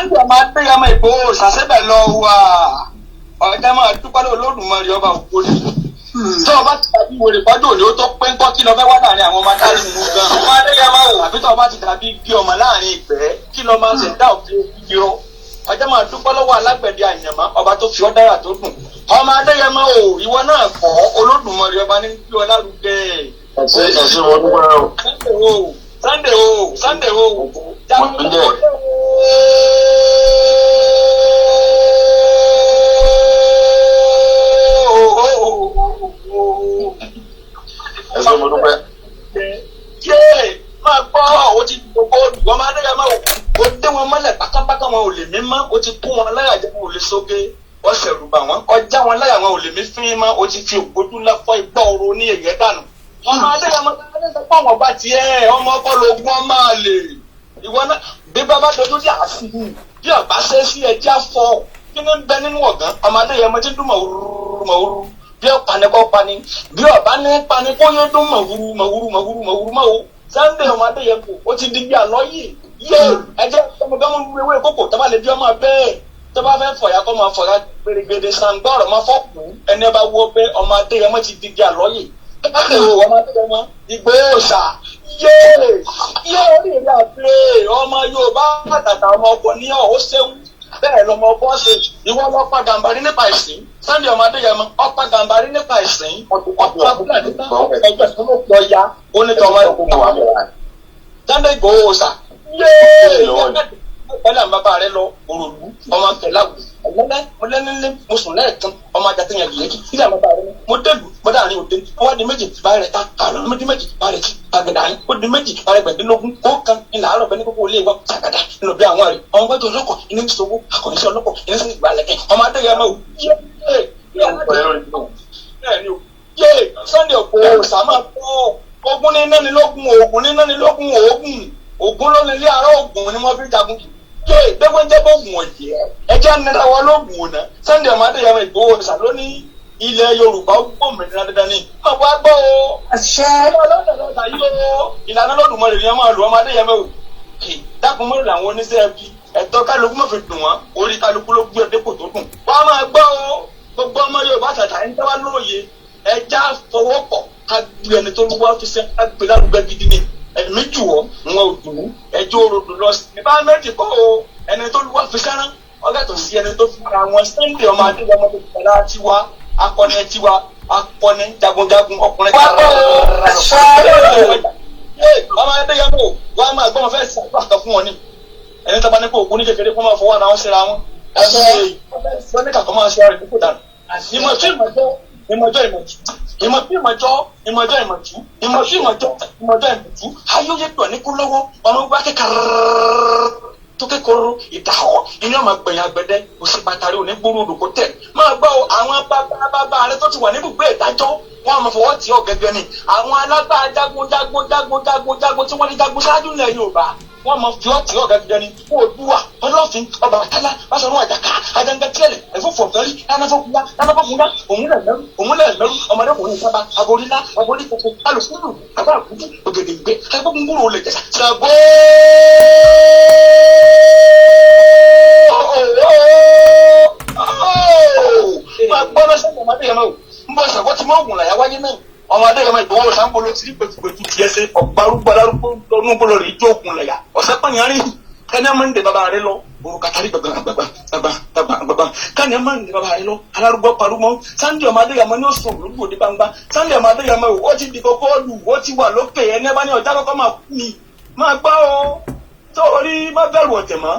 Sunday ọmọ Adéyẹmọ Ìgbòho ṣàṣẹ́bẹ̀ lọ wà ọ̀gá máa dúpẹ́ Olódùmarè ọba ògbóni. Tó o bá ti dàbí wèrè pọ́jọ́ òní ó tó pé ń kọ́ kí lọ fẹ́ wá láàrin àwọn ọmọ adarí mú gan. Ọmọ Adéyẹmọ ò àbí tó o bá ti dàbí bí ọmọ láàrin ìgbẹ́ kí lọ máa ṣe dá òfin ìrọ. Ọjọ́ máa dúpẹ́ lọ́wọ́ alágbẹ̀dẹ àyànmọ́ ọba tó fi ọ́ dára tó dùn. Ọmọ Adéyẹmọ ò ìwọ náà kọ́ Olódùmarè ọba ní kí ọ lárugẹ. Ẹ̀sẹ̀ wọn dúpẹ́ o. Sunday o. Ẹ̀sẹ̀ wọn dúpẹ́. Máa gbọ́ o ti gbogbo olùgbọ́ máa dẹ́gà máa o dé wọn mọ́lẹ̀ pátápátá wọn ò lè mí mọ́ o ti kó wọn láyà jẹ́ wọn ò lè sóge ọ̀sẹ̀ rúbà wọn ọjà wọn láyà wọn ò lè mí fín mọ́ o ti fi ògbójú lọ́fọ́ igbá oró ní èyẹ dànù. Ọmọ Adéyẹmọ tó àwọn ọba tiẹ̀ ọmọ ọkọ lóògùn ọmọ àlè ìwọ náà bí bàbá dojú sí àfihàn bí ọba ṣe sí ẹjẹ afọ kí ni ń bẹ nínú ọgán ọmọ Adéyẹmọ ti dún mọ̀wúrú bí ọ̀pani kọ́ pani bí ọba ní pani kó yé dún mọ̀wúrú mọ́ o. Sunday ọmọ Adéyẹmọ ó ti di bí àlọ́ yìí yé ẹjẹ ọmọbẹ́mọ ewé kókò tó bá lè bí ọmọ bẹ́ẹ̀ tó bá fẹ́ fọ̀yà kọ́ máa fọ̀yà gbèrègbèrè sangbọ́ọ̀rọ̀ máa fọ́ọ̀kù ẹni bá wọ pé ọmọ Adéyẹmọ ti di bí àlọ́ yìí. Ọmọ Adéyẹmọ Ìgbòho ṣá yé orí ìrìn àpè ọmọ Yorùbá àtàtà ọmọ ọkọ ní ọ̀hún ṣéwú bẹ́ẹ̀ lọmọ ọkọ ṣe ìwọ lọ́pàá gàmbàrí nípa ìsìn Sunday ọmọ Adéyẹmọ ọ̀pá gàmbàrí nípa ìsìn ọ̀pá abúlé nípa ẹgbẹ́ tó ló pọ̀ ya onítọ̀wọ́ ẹ̀kọ́ Sunday Ìgbòho ṣá yé pẹ̀lú àwọn bàbá rẹ lọ òròlú ọmọ kẹláwù ọlẹ́nilé mo sùn lẹ́ẹ̀kan ọmọ ajá tẹ̀yàn lẹ́kì sílẹ̀ àwọn bàbá rẹ mo dẹ́lu gbọ́dọ̀ àárín òde ọwọ́ di méjì bá rẹ̀ ta àlọ́ ọmọdé méjì bá rẹ̀ àgbẹ̀dà yín ó di méjì bá rẹ̀ gbẹ̀dínlógún ó kan ìlà àárọ̀ bẹ́ẹ̀ ní gbogbo ilé wa sàgàdà nínú bí àwọn rẹ̀ ọmọ gbẹ́jọ ọlọ́kọ̀ ìní ń sowó akọ̀yìnsẹ́ ọlọ́kọ̀ ìní sì gbà lẹ́kẹ̀ ọmọ Adéyẹmọ yé Sunday Ìgbòho sàmà fọ́ ogun ní nánilógún ogun ló nílé ara ogun ni wọ́n fi jagun yé dẹ́gbẹ́jẹ́bọ̀ ogun ọ̀jẹ̀ ẹjẹ́ nira wọn lóògùn ọ̀nà Sunday ọmọ Adéyẹmọ Ìgbòho ṣà ló ní ilẹ̀ Yorùbá gbòmìnira dandan ni máa wá gbọ́ o ìlànà Olódùmarè ni wọ́n máa lò ọmọ Adéyẹmọ o dákun mọ́rin làwọn oníṣẹ́ ẹbí ẹ̀tọ́ kálukú mọ̀ fi dùn wọ́n orí kálukú ló gbé ẹdẹ́kò tó dùn wọ́n máa gbọ́ o gbogbo ọmọ Yorùbá tàtà ń tẹ́wá lóye ẹja fọwọ́pọ̀ ká gbé ẹni tó lúwọ́ fi sẹ́ ká gbé lárugẹ gidi ni ẹ̀mí jù ọ́ wọn ò dùn ẹjọ́ òrodò lọ sí ní bá méjì kọ́ o ẹni tó lúwọ́ fi sẹ́rán ọ̀gẹ́tọ̀ sí ẹni tó fi ra wọn Sunday ọmọ Adéyẹmọ tó fi ra tiwa akọni jagunjagun ọkùnrin ọmọ Adéyẹmọ wọn máa gbọ́n fẹ́ sàgbà fún wọn ni ẹni tó bá ní kó ògùn ní kékeré kó máa fọwọ́ ara wọn síra wọn ẹni wọn ní kàkọ́ máa ṣe ara rẹ̀ kókò dànù ìmọ̀jọ́ ayóyè pọ̀ ní kú lọ́wọ́ ọmọ gbá kékeré tó kékeré ìdáhọ́ iná máa gbẹ̀yìn agbẹ̀dẹ òsì pàtàkì òní gbóró òdòkó tẹ̀ máa gbọ́ àwọn bàbá rẹ tó ti wà níbùgbé ìdájọ́ wọn máa fọwọ́ tì ọ́ gẹ́gẹ́ ni àwọn alágbá jagun tí wọ́n ní jagun ṣáájú ilẹ̀ Yorùbá wọ́n máa fi ọ́ tì ọ́ gẹ́gẹ́ ni Oòduà Ọlọ́fin Ọbàtálá Báṣọ̀run Àjàká Àjàngàtìẹ̀lẹ̀ ẹ̀fọ́fọ̀fẹ́rí anáfọ́kúnlá òmùlẹ̀mẹ́rú ọmọdékùnrin sábà agorílá agoríkòkò alùpùpù àbáàkúndù ògèdèǹgbé agbógungbòrò olè jẹ̀sà ṣàgbó. máa gbọ́ lọ́sẹ̀ ọmọ Adéyẹmọ o ń bọ̀ ṣàgbọ́ tí mọ́ ògùn làyà wáyé náà ọmọ Adéyẹmọ Ìgbòho sàǹbolo ti rí pẹ̀tùpẹ̀tù tiẹ̀ ṣe ọ̀gbárùgbọ́ alárúgbó lọ́nùgbọ́lọ́ rẹ̀ ìjọ ògùn làyà ọ̀sẹ̀ pààyàn kani ama ndé baba rẹ lọ o katari gbàgbà kani ama ndé baba rẹ lọ alárúgbó parúmọ Sunday ọmọ Adéyẹmọ ní oṣù olùdó òde gbangba Sunday ọmọ Adéyẹmọ ó ti di kókó lù ó ti wà lókè ẹni ẹbá ní ọjà kọ́kọ́ máa kú ni máa gbọ́ o tó orí má bẹ̀rù ọ̀tẹ̀ mọ́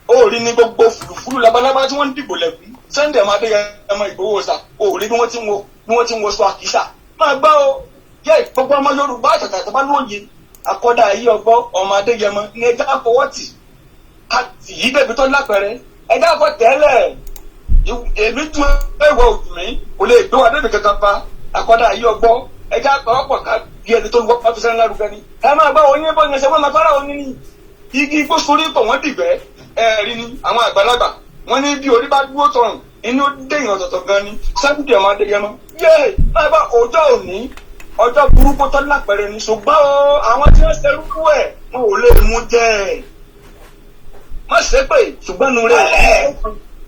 ó rí ní gbogbo fùlùfùlù labalábá tí wọ́n ń dìbò lẹ́kùn Sunday ọmọ Adéyẹmọ Ìgbòho ṣá ó rí bí wọ́n ti ń wo sọ àkísà máa gbọ́ o yẹ gbogbo ọmọ Yorùbá àtàtà tó bá lóye akọ́dà ayé ọgbọ́ ọmọ Adéyẹmọ ní ẹja àfọwọ́tì àti yìí bẹ̀bí tó lápẹ̀rẹ̀ ẹja àfọ tẹ́lẹ̀ èmi tún ẹ̀wọ̀ òdùnmí kò lè gbé wa débi kankan pa akọ́dà ayé ọgbọ́ ẹja àpọ̀wọ́pọ̀ ká bí ẹni tó ń wọ́ pàfẹ́sẹ́ ńlá rúfẹ́ ni ẹ máa gbọ́ oyin bọ́ yẹn ṣe wọ́n máa fara òní ni igi igbó sórí pọ̀ wọ́n dìgbẹ́ ẹ̀rí ni àwọn àgbàlagbà wọ́n ní bí orí bá dúró tọrùn inú déyìn ọ̀tọ̀ọ̀tọ̀ gan ni Sunday ọmọ Adéyẹmọ yé máa bá ọjọ́ òní ọjọ́ burúkú tó lápẹ̀rẹ̀ ní ṣùgbọ́n àwọn tí wọ́n ṣerúkú ẹ̀ wọn ò lè mú jẹ́ má ṣe pé ṣùgbọ́n nu rẹ̀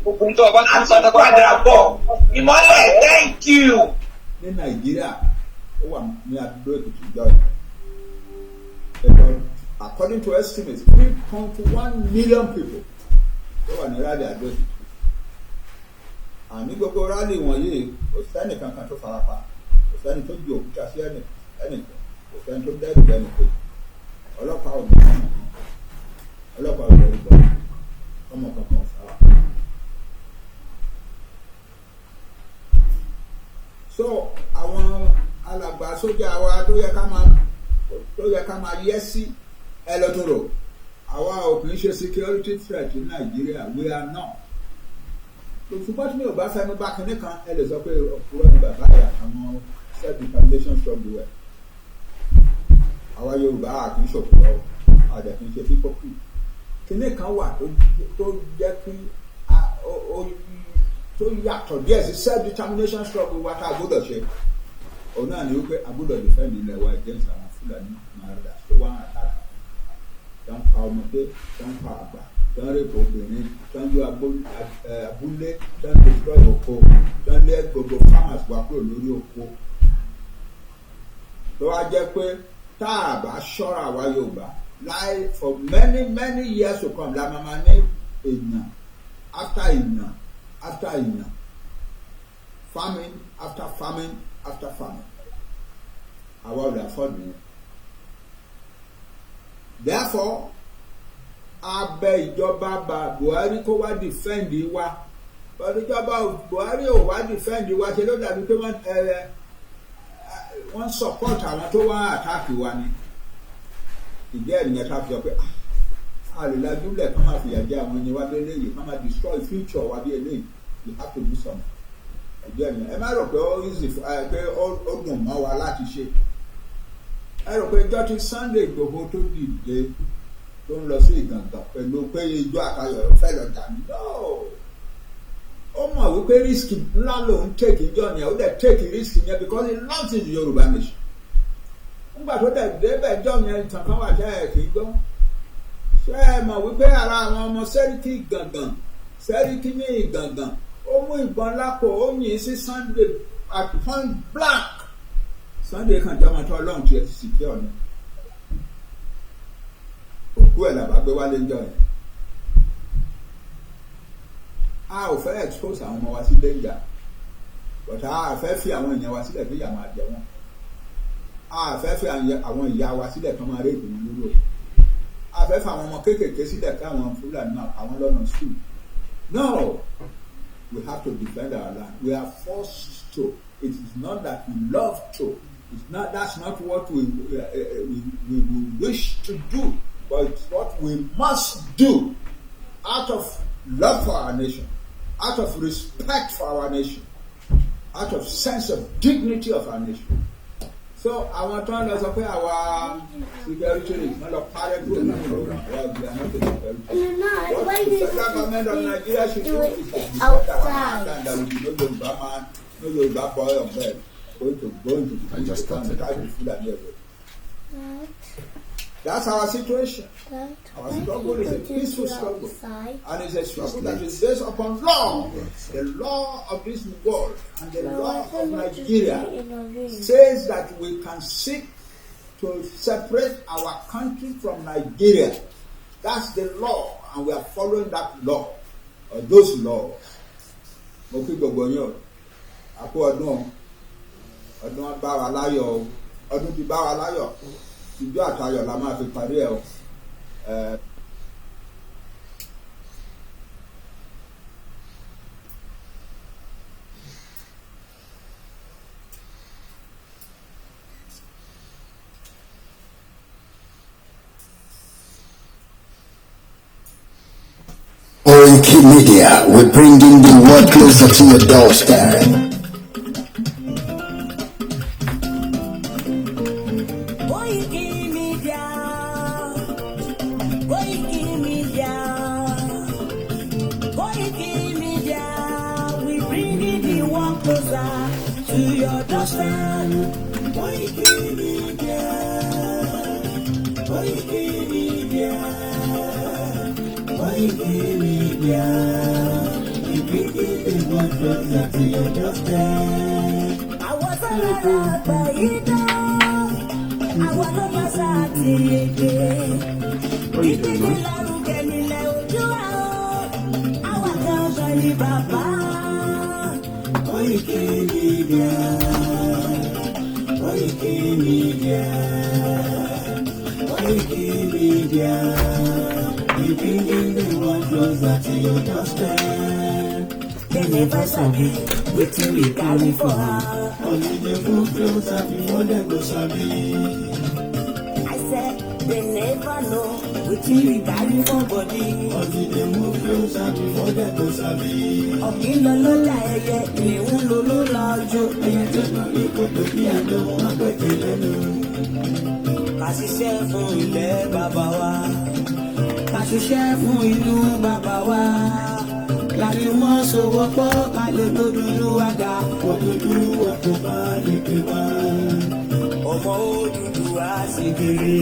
gbogbo tó ọba tó padà padà bọ̀ ìmọ́lẹ̀ thank you. ní Nàìjíríà ó wà ní àdúgbò Èkìtì ìjọ according to estimates 3.1 million people ó wà ní rally àdúgbò Èkìtì àní gbogbo rally wọ̀nyí kò sẹ́ni kankan tó farapa kò sẹ́ni tó ju òkúta sí ẹnìkan kò sẹ́ni tó dẹ́rù ẹnìkan ọlọ́pàá ò ní ọlọ́pàá ò lórí bọ́ ọmọ kankan sára. So àwọn alàgbà sójà wa tó yẹ ká máa yẹ sí ẹlọ́tọ̀rọ̀ àwa ò kì í ṣe security threat ní Nàìjíríà we are not. Ṣùgbọ́n tí mi ò bá fẹ́ mi bá kinní kan ẹ lè sọ pé òkúrọ̀ ní bàbá yà àwọn self determination struggle ẹ̀ àwa Yorùbá kì í ṣòkòrò àdẹ̀ kì í ṣe fífọ́kù kinní kan wà tó jẹ́ kí tó yàtọ̀ díẹ̀ sí self determination struggle wa tá a gbọ́dọ̀ ṣe òun náà ni wípé a gbọ́dọ̀ defend ilẹ̀ wa against àwọn Fúlàní màrúdà tó wá àtàkà tó ń pa ọmọdé tó ń pa àgbà tó ń rèpò obìnrin tó ń yọ abúlé tó ń destroy oko tó ń lé gbogbo farmers wá kúrò lórí oko tó wá jẹ́ pé tá a bá ṣọ́ra àwa Yorùbá láì for many years to come la máa ní èèyàn after èèyàn after èèyàn famine after famine after famine àwa ò lè afford nìyẹn. Therefore abẹ ìjọba Buhari kó wá defend wa but ìjọba Buhari ò wá defend wa ṣe ló dàbí pé wọ́n support àwọn tó wá attack wa ni ìdí ẹ̀ nìyẹn ká fi ọ pé àlèlájúlẹ̀ kán máa fìyà jẹ àwọn ẹni wá bí eléyìí kán máa destroy future wa bí eléyìí you have to do something ìdí ẹ̀ nìyẹn ẹ má rò pé ó easy pé ó dùn mọ́ wa láti ṣe ẹ rò pé ìjọ tí Sunday Igboho tó dìde tó ń lọ sí Ìgàngán pẹ̀lú pé ijó àtayọ̀ fẹ́ lọ jà ní ó mọ̀ wípé risk ńlá lòun take ìjọ yẹn ó dẹ̀ take risk yẹn because he loves the Yorùbá nation nígbà tó dẹ̀ débẹ̀ jọ yẹn ìtàn kan wà jẹ́ ẹ̀ kì í gbọ́ ṣé ẹ mọ̀ wípé ara àwọn ọmọ Sẹ́ríkì Ìgàngán Sẹ́ríkì ní Ìgàngán ó mú ìbọn lápò ó yìn sí Sunday at point blank Sunday kan jọmọ tó Ọlọ́run ti ẹ ti sì kí ọ̀nà òkú ẹ̀ làbá gbé wálé ńjọ yẹn a ò fẹ́ expose àwọn ọmọ wa sí danger but a fẹ́ fi àwọn èèyàn wa sílẹ̀ fi yà máa jẹ wọn a fẹ́ fi àwọn ìyá wa sílẹ̀ kan máa rédè wọn lórí o a fẹ́ fi àwọn ọmọ kéékèèké sílẹ̀ káwọn Fúlàní àwọn lọ́nà school no we have to defend our land we are forced to it is not that we love to it's not that's not what we wish to do but it's what we must do out of love for our nation out of respect for our nation out of sense of dignity of our nation. So àwọn tó ń lọ sọ pé àwa security rate wọ́n lọ parẹ́ kúrò nínú ìrora àwa ìgbà náà tó security. What the federal government of Nigeria should do is to defend our land and we no Yorùbá boy or girl going to the business and try to food and everything. That's our situation. Our struggle is a peaceful struggle. And it's a struggle that is based upon law. The law of this world and the law of Nigeria says that we can seek to separate our country from Nigeria. That's the law, and we are following that law, or those laws. Mo kí gbogbo yín o, àpò ọdún bá wa láyọ̀, ọdún ti bá wa láyọ̀. Ìjọ àtayọ̀ la máa fi parí ẹ̀ o. Koikimedia, we're bringing the world closer to your doorstep. Koikimedia, we bring the world closer to your doorstep. Àwọn sọ̀rọ̀ àgbà yìí náà, àwọn ló máa ṣàtìlẹ́yẹ. Ìgbésí lárugẹ nílẹ̀ ojú àwọn, àwọn kan ní bàbá. Koikimedia, Koikimedia, Koikimedia, we bring the world closer to your doorstep. They never sabi wetin we carry for her. Only they move closer before they go sabi. I said they never know wetin we carry for body. Only they move closer before they go sabi. Ọ̀gbìn lọ la ẹyẹ, ìléwú ló lọ́jọ́. Ẹyẹ tó lọ ní kòtò bí àjọ wọn pẹ̀tẹ̀ lẹ́nu. Ká ṣiṣẹ́ fún ilẹ̀ bàbá wa. Ká ṣiṣẹ́ fún ìlú bàbá wa. Láti mọ́ sowọ́pọ̀ ká lè tó dúdú àga. Òdúdú ọ̀pọ̀ bá lè pè wá. Ọmọ òdúdú á sì kéré.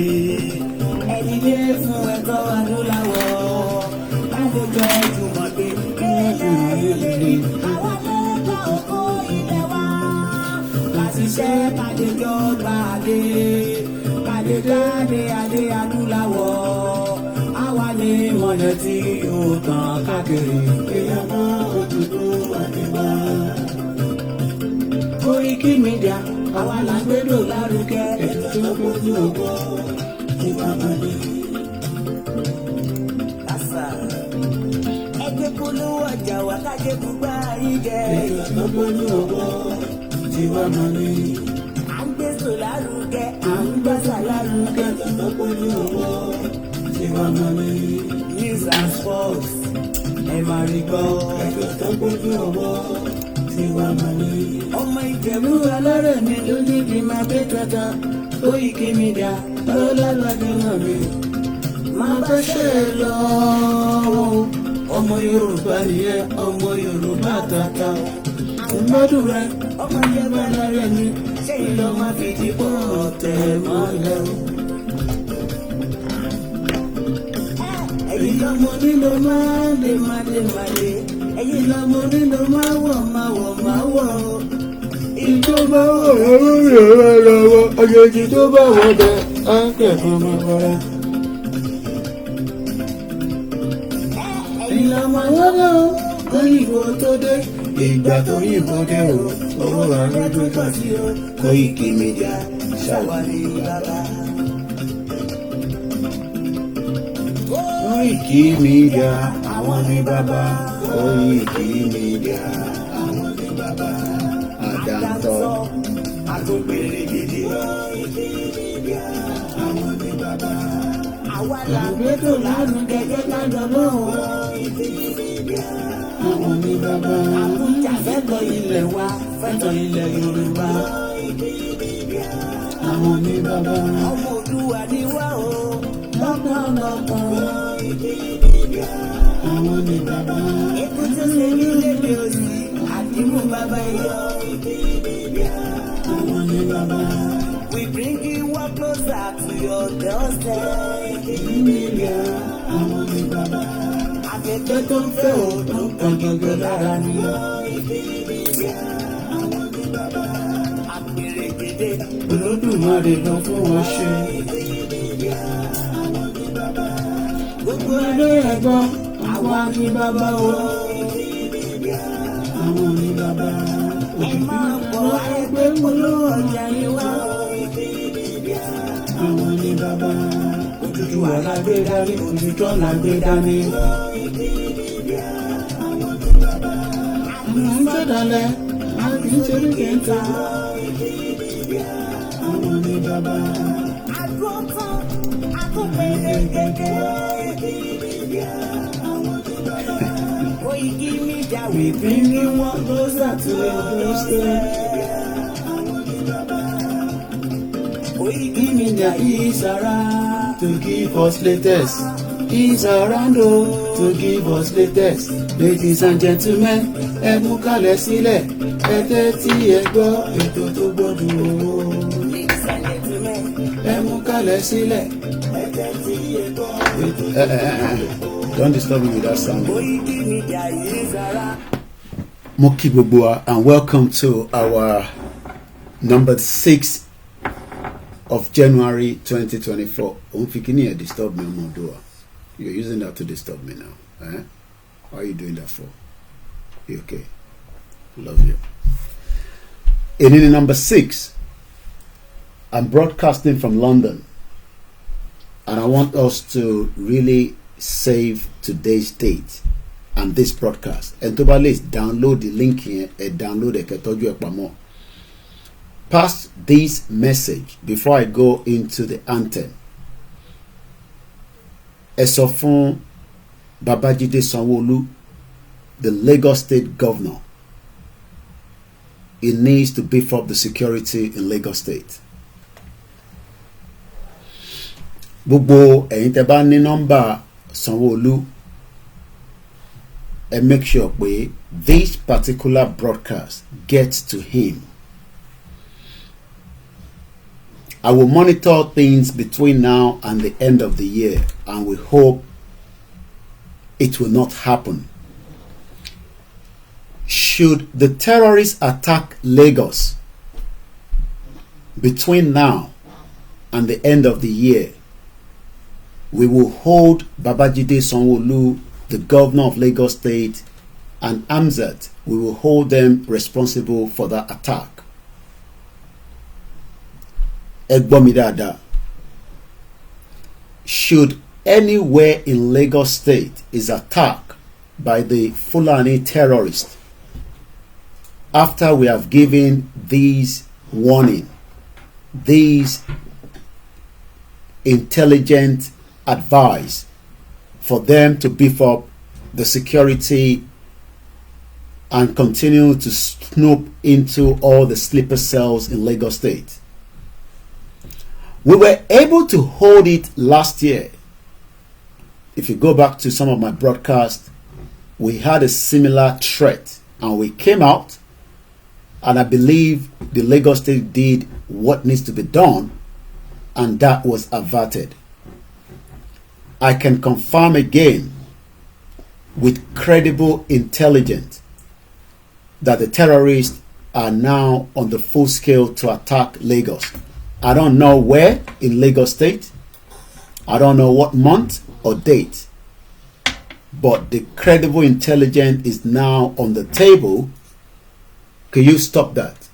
Ẹni dé fún ẹ̀tọ́ adúláwọ̀. Lágbègbè ìjùmọ̀ pé ilẹ̀ ìlérí. Àwọn lẹ́gbàá oko ilẹ̀ wa. Láti ṣẹ́ kàdéjọ́ gbàdé. Kàdéjáde adé adúláwọ̀. Àwa ni mọ̀lẹ́ tí yóò tàn káàkiri. Èèyàn mọ́ òdúdú àdìbá. Koikimedia, àwa là ń gbèrò lárugẹ. Ètò tó gbójú ògbó ti bàbá mi. Ẹgbẹ́ polówó ọjà wà kájé gbogbo àríjẹ. Ètò tó gbójú ògbó ti bàbá mi. À ń gbèsò lárugẹ, à ń gbàsà lárugẹ. Ètò tó gbójú ògbó ti bàbá mi. News and sports, ẹ máa rí gbọ́. Ètò tó gbójú ògbó ti bàbá mi. Ọmọ Ìjẹ̀bú alárẹ̀ mi ló ní kí n máa gbé tata. Koikimedia ló lálàdé náà mi. Máa bá ṣe é lọ. Ọmọ Yorùbá nìyẹn, ọmọ Yorùbá tata. Ìmọ̀dún rẹ̀, ọmọ Ìjẹ̀bú alárẹ̀ mi. Ṣé ìlọ máa fi dìbò tẹ̀ mọ́lẹ̀ o? Ẹ̀yin lọ́mọ nílò máa lè máa lè máa lè. Ẹ̀yin lọ́mọ nílò máa wọ̀ máa wọ̀ máa wọ̀ o. Ìjọba ọ̀rọ̀ lórí ọ̀rọ̀ lọ́wọ́ ọjọ́jì tó bá wọ́n bẹ á kẹ̀kọ́ máa kọ́ra. Ìlànà lọ́dọ̀ òyìnbó tó dé. Ìgbà tó yìnbó dé o, owó àrùjọ tó sí o. Koikimedia ṣàwárí bàbá. Koikimedia àwọn ní bàbá. Koikimedia àwọn ní bàbá. Àdàntọ́ àtúgbèrè gidi. Koikimedia àwọn ní bàbá. Àwa làgbẹ́tò lárugẹ gẹ́gẹ́ lọ́wọ́. Koikimedia àwọn ní bàbá. Àbújá fẹ́tọ̀ ilẹ̀ wa, fẹ́tọ̀ ilẹ̀ Yorùbá. Koikimedia àwọn ní bàbá. Ọmọ Olúwa ni wá o, lọ́pọ̀lọpọ̀. Koikimedia àwọn ní bàbá. Èkúté ṣe ní lédè òsì, àdìmú bàbá yọ. Koikimedia àwọn ní bàbá. We bring you one closer to your doorstep. Koikimedia àwọn ní bàbá. Afẹ́fẹ́ tó ń fẹ́ o tó ń kàn gẹ́gẹ́ lára ni. Koikimedia àwọn ní bàbá. Àpèrè gèdè Olódùmarè lọ fún wọn ṣe. Koikimedia àwọn ní bàbá. Gbogbo ilé ẹ̀gbọ́n àwa ní bàbá o. Koikimedia àwọn ní bàbá. Ẹ máa bọ̀ ẹgbẹ́ polówó ọjà ni wá o. Koikimedia àwọn ní bàbá. Òtútù alágbé dání, òtútù alágbé dání. Koikimedia àwọn ní bàbá. Àwọn ń gbẹ́dọ̀lẹ̀, àwọn kì í ṣe ní kẹta. Koikimedia àwọn ní bàbá. Àgbọ̀tàn, àtúnpẹ̀lẹ̀ gẹ́gẹ́. Koikimedia àwọn ní bàbá. Koikimedia we bring you one closer to your doorstep. Àwọn ní bàbá. Koikimedia is around to give us latest. Is around to give us latest. Ladies and gentlemen, ẹ mú kalẹ̀ sílẹ̀, ẹ tẹ́tí ẹ gbọ́ ètò tó gbọ́dọ̀ owó. Ladies and gentlemen, ẹ mú kalẹ̀ sílẹ̀, ẹ tẹ́tí ẹ gbọ́ ètò tó gbọ́dọ̀ owó. Don't disturb me with that sound. Moki Bubua, and welcome to our number 6 of January 2024. Disturb me, Mondua. You're using that to disturb me now. Eh? Why are you doing that for? You okay? Love you. In number 6, I'm broadcasting from London, and I want us to really save today's date and this broadcast. And to least download the link here and download the pass this message before I go into the anthem. Esofon Babajide Sanwo-Olu, the Lagos State Governor, it needs to beef up the security in Lagos State. Gbogbo ẹ̀yin tẹ́ bá ní nọ́mbà Sanwo-Olu, and make sure this particular broadcast gets to him. I will monitor things between now and the end of the year, and we hope it will not happen. Should the terrorists attack Lagos between now and the end of the year, we will hold Babajide Sanwo-Olu, the governor of Lagos State, and Amzat, we will hold them responsible for that attack. Egbomidada. Should anywhere in Lagos State is attacked by the Fulani terrorists, after we have given these warning, these intelligent advice for them to beef up the security and continue to snoop into all the sleeper cells in Lagos State. We were able to hold it last year. If you go back to some of my broadcasts, we had a similar threat and we came out, and I believe the Lagos State did what needs to be done, and that was averted. I can confirm again with credible intelligence that the terrorists are now on the full scale to attack Lagos. I don't know where in Lagos State. I don't know what month or date. But the credible intelligence is now on the table. Can you stop that?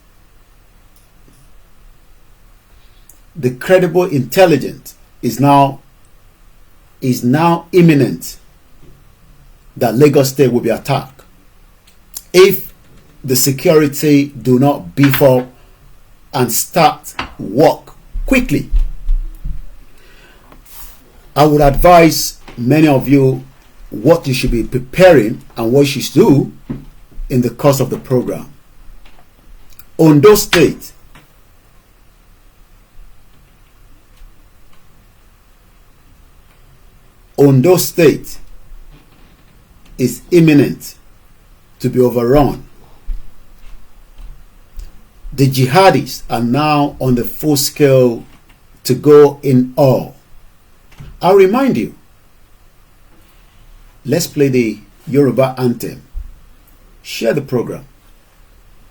The credible intelligence is now imminent that Lagos State will be attacked if the security do not beef up and start work quickly. I would advise many of you what you should be preparing and what you should do in the course of the program. Ondo State, Ondo State is imminent to be overrun. The jihadis are now on the full scale to go in all. I'll remind you, let's play the Yoruba anthem. Share the program,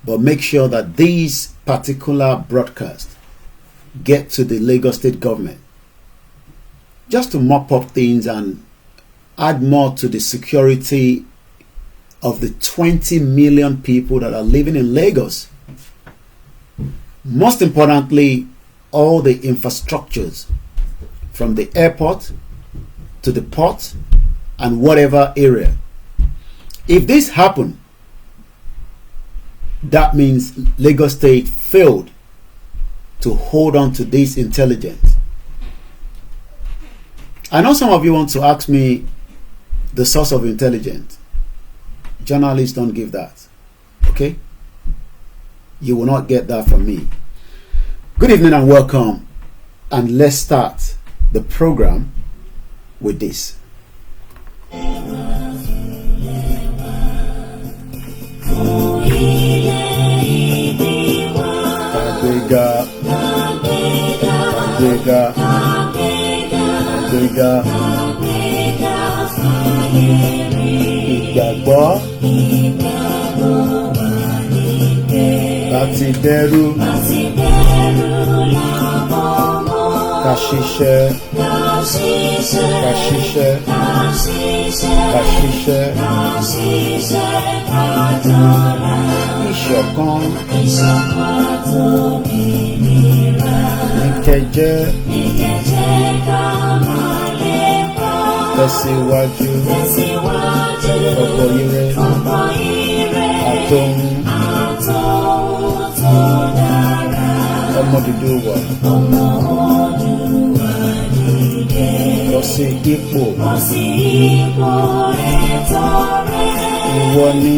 but make sure that these particular broadcasts get to the Lagos State government, just to mop up things and add more to the security of the 20 million people that are living in Lagos. Most importantly, all the infrastructures from the airport to the port and whatever area. If this happens, that means Lagos State failed to hold on to this intelligence. I know some of you want to ask me the source of intelligence. Journalists don't give that. Okay? You will not get that from me. Good evening and welcome. And let's start the program with this. Adega. gbọ́ láti dẹ́rù ká ṣiṣẹ́ ìṣọ̀kan ìkẹjẹ tẹ̀síwájú ọ̀pọ̀ ire àtòhun ọmọ dúdú wà lọ sí ipò ìwọ ni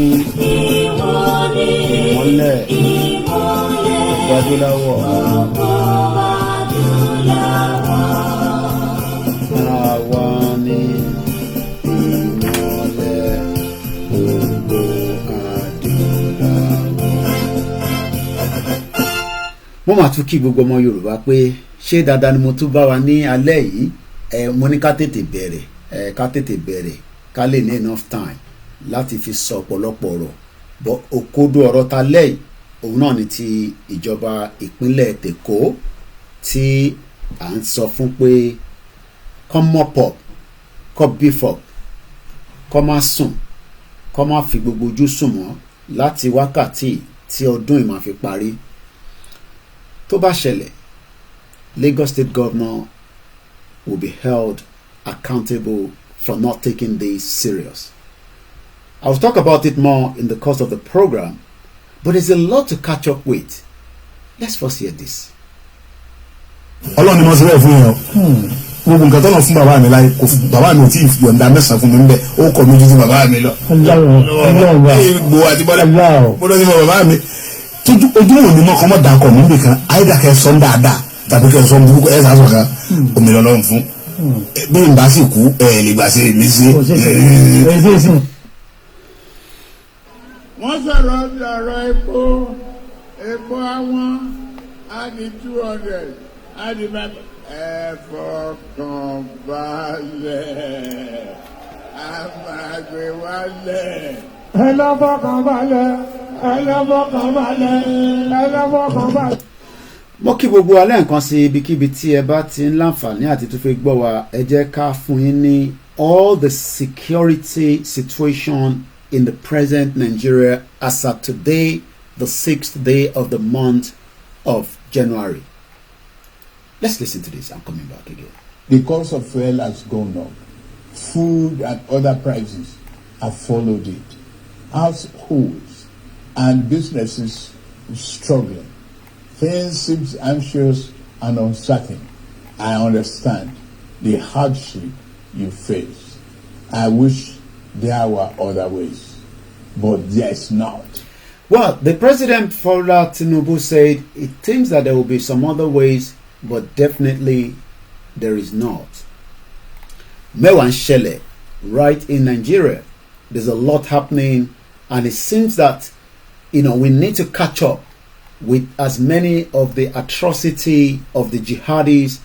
ìmọ́lẹ̀ ìgbàdúláwọ̀ àwa ni ìmọ́lẹ̀ gbogbo adúláwọ̀. mo máa tún kí gbogbo ọmọ Yorùbá pé ṣé dáadáa ni mo tún bá wa ní alẹ́ yìí. Mo ní ká tètè bẹ̀rẹ̀ ká lè ní enough time láti fi sọ ọ̀pọ̀lọpọ̀ ọ̀rọ̀ bọ́ òkodo ọ̀rọ̀ ta lẹ́yìn òun náà ni ti ìjọba ìpínlẹ̀ Èkó tí à ń sọ fún pé kọ́ mop up kọ́ beef up kọ́ má sùn kọ́ má fi gbogbo ojú sùn mọ́ láti wákàtí tí ọdún yìí máa fi parí. Tó bá ṣẹlẹ̀, Lagos State Governor will be held accountable for not taking this serious. I will talk about it more in the course of the program, but there's a lot to catch up with. Let's first hear this. Ọlọ́run ni mo ṣe bẹ́ẹ̀ fún yàn gbogbo nǹkan tọ́nà fún bàbá mi láyé kò fún bàbá mi ò tí ì yọ̀ǹda mẹ́sàn-án fún mi ń bẹ̀ ó kọ̀ mí ju ti bàbá mi lọ. Gbò àti bọ́lá mo lọ sí bàbá mi ojú òní mọ́ kọ́mọ́ dà kọ̀ mí nìkan àyídàkẹ́ sọ́n dáadáa tàbí kẹ́ sọ́n burúkú ẹ̀ sá sọ̀kan omi lọ́lọ́run fún bí n bá sì kú lè gbà sí mi sí. wọ́n sọ̀rọ̀ ọ̀rọ̀ epo àwọn á di 200 á di bàbá. Ẹ fọkàn balẹ̀ a máa gbé wálẹ̀. Ẹ lọ fọkàn balẹ̀ ẹ lọ fọkàn balẹ̀ ẹ lọ fọkàn balẹ̀. Mo kí gbogbo alẹ́ nǹkan sí ibikíbi tí ẹ bá ti ń láǹfààní àti tó fẹ́ gbọ́ wa ẹ jẹ́ ká fún yín ní all the security situation in the present Nigeria as at today, the 6th day of the month of January. Let's listen to this. I'm coming back again. The cost of fuel has gone up. Food and other prices have followed it. Households and businesses struggling. Things seem anxious and uncertain. I understand the hardship you face. I wish there were other ways, but there's not. Well, the President Bola Tinubu said it thinks that there will be some other ways, but definitely there is not. Mewan Shele, right in Nigeria, there's a lot happening, and it seems that we need to catch up with as many of the atrocity of the jihadis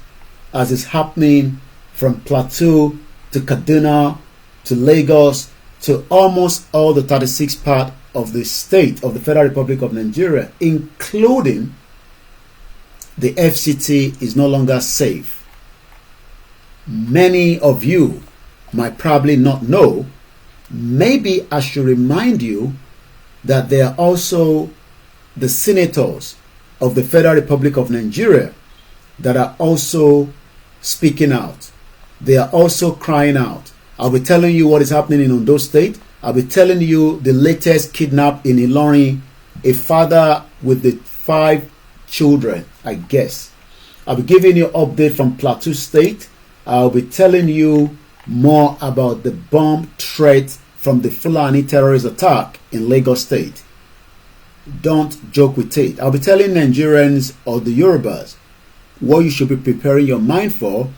as is happening from Plateau to Kaduna to Lagos to almost all the 36 part of the state of the Federal Republic of Nigeria, including the FCT is no longer safe. Many of you might probably not know. Maybe I should remind you that there are also the senators of the Federal Republic of Nigeria that are also speaking out. They are also crying out. I'll be telling you what is happening in Ondo State. I'll be telling you the latest kidnap in Ilorin, a father with the 5 children, I guess. I'll be giving you an update from Plateau State. I'll be telling you more about the bomb threat from the Fulani terrorist attack in Lagos State. Don't joke with it. I'll be telling Nigerians or the Yorubas what you should be preparing your mind for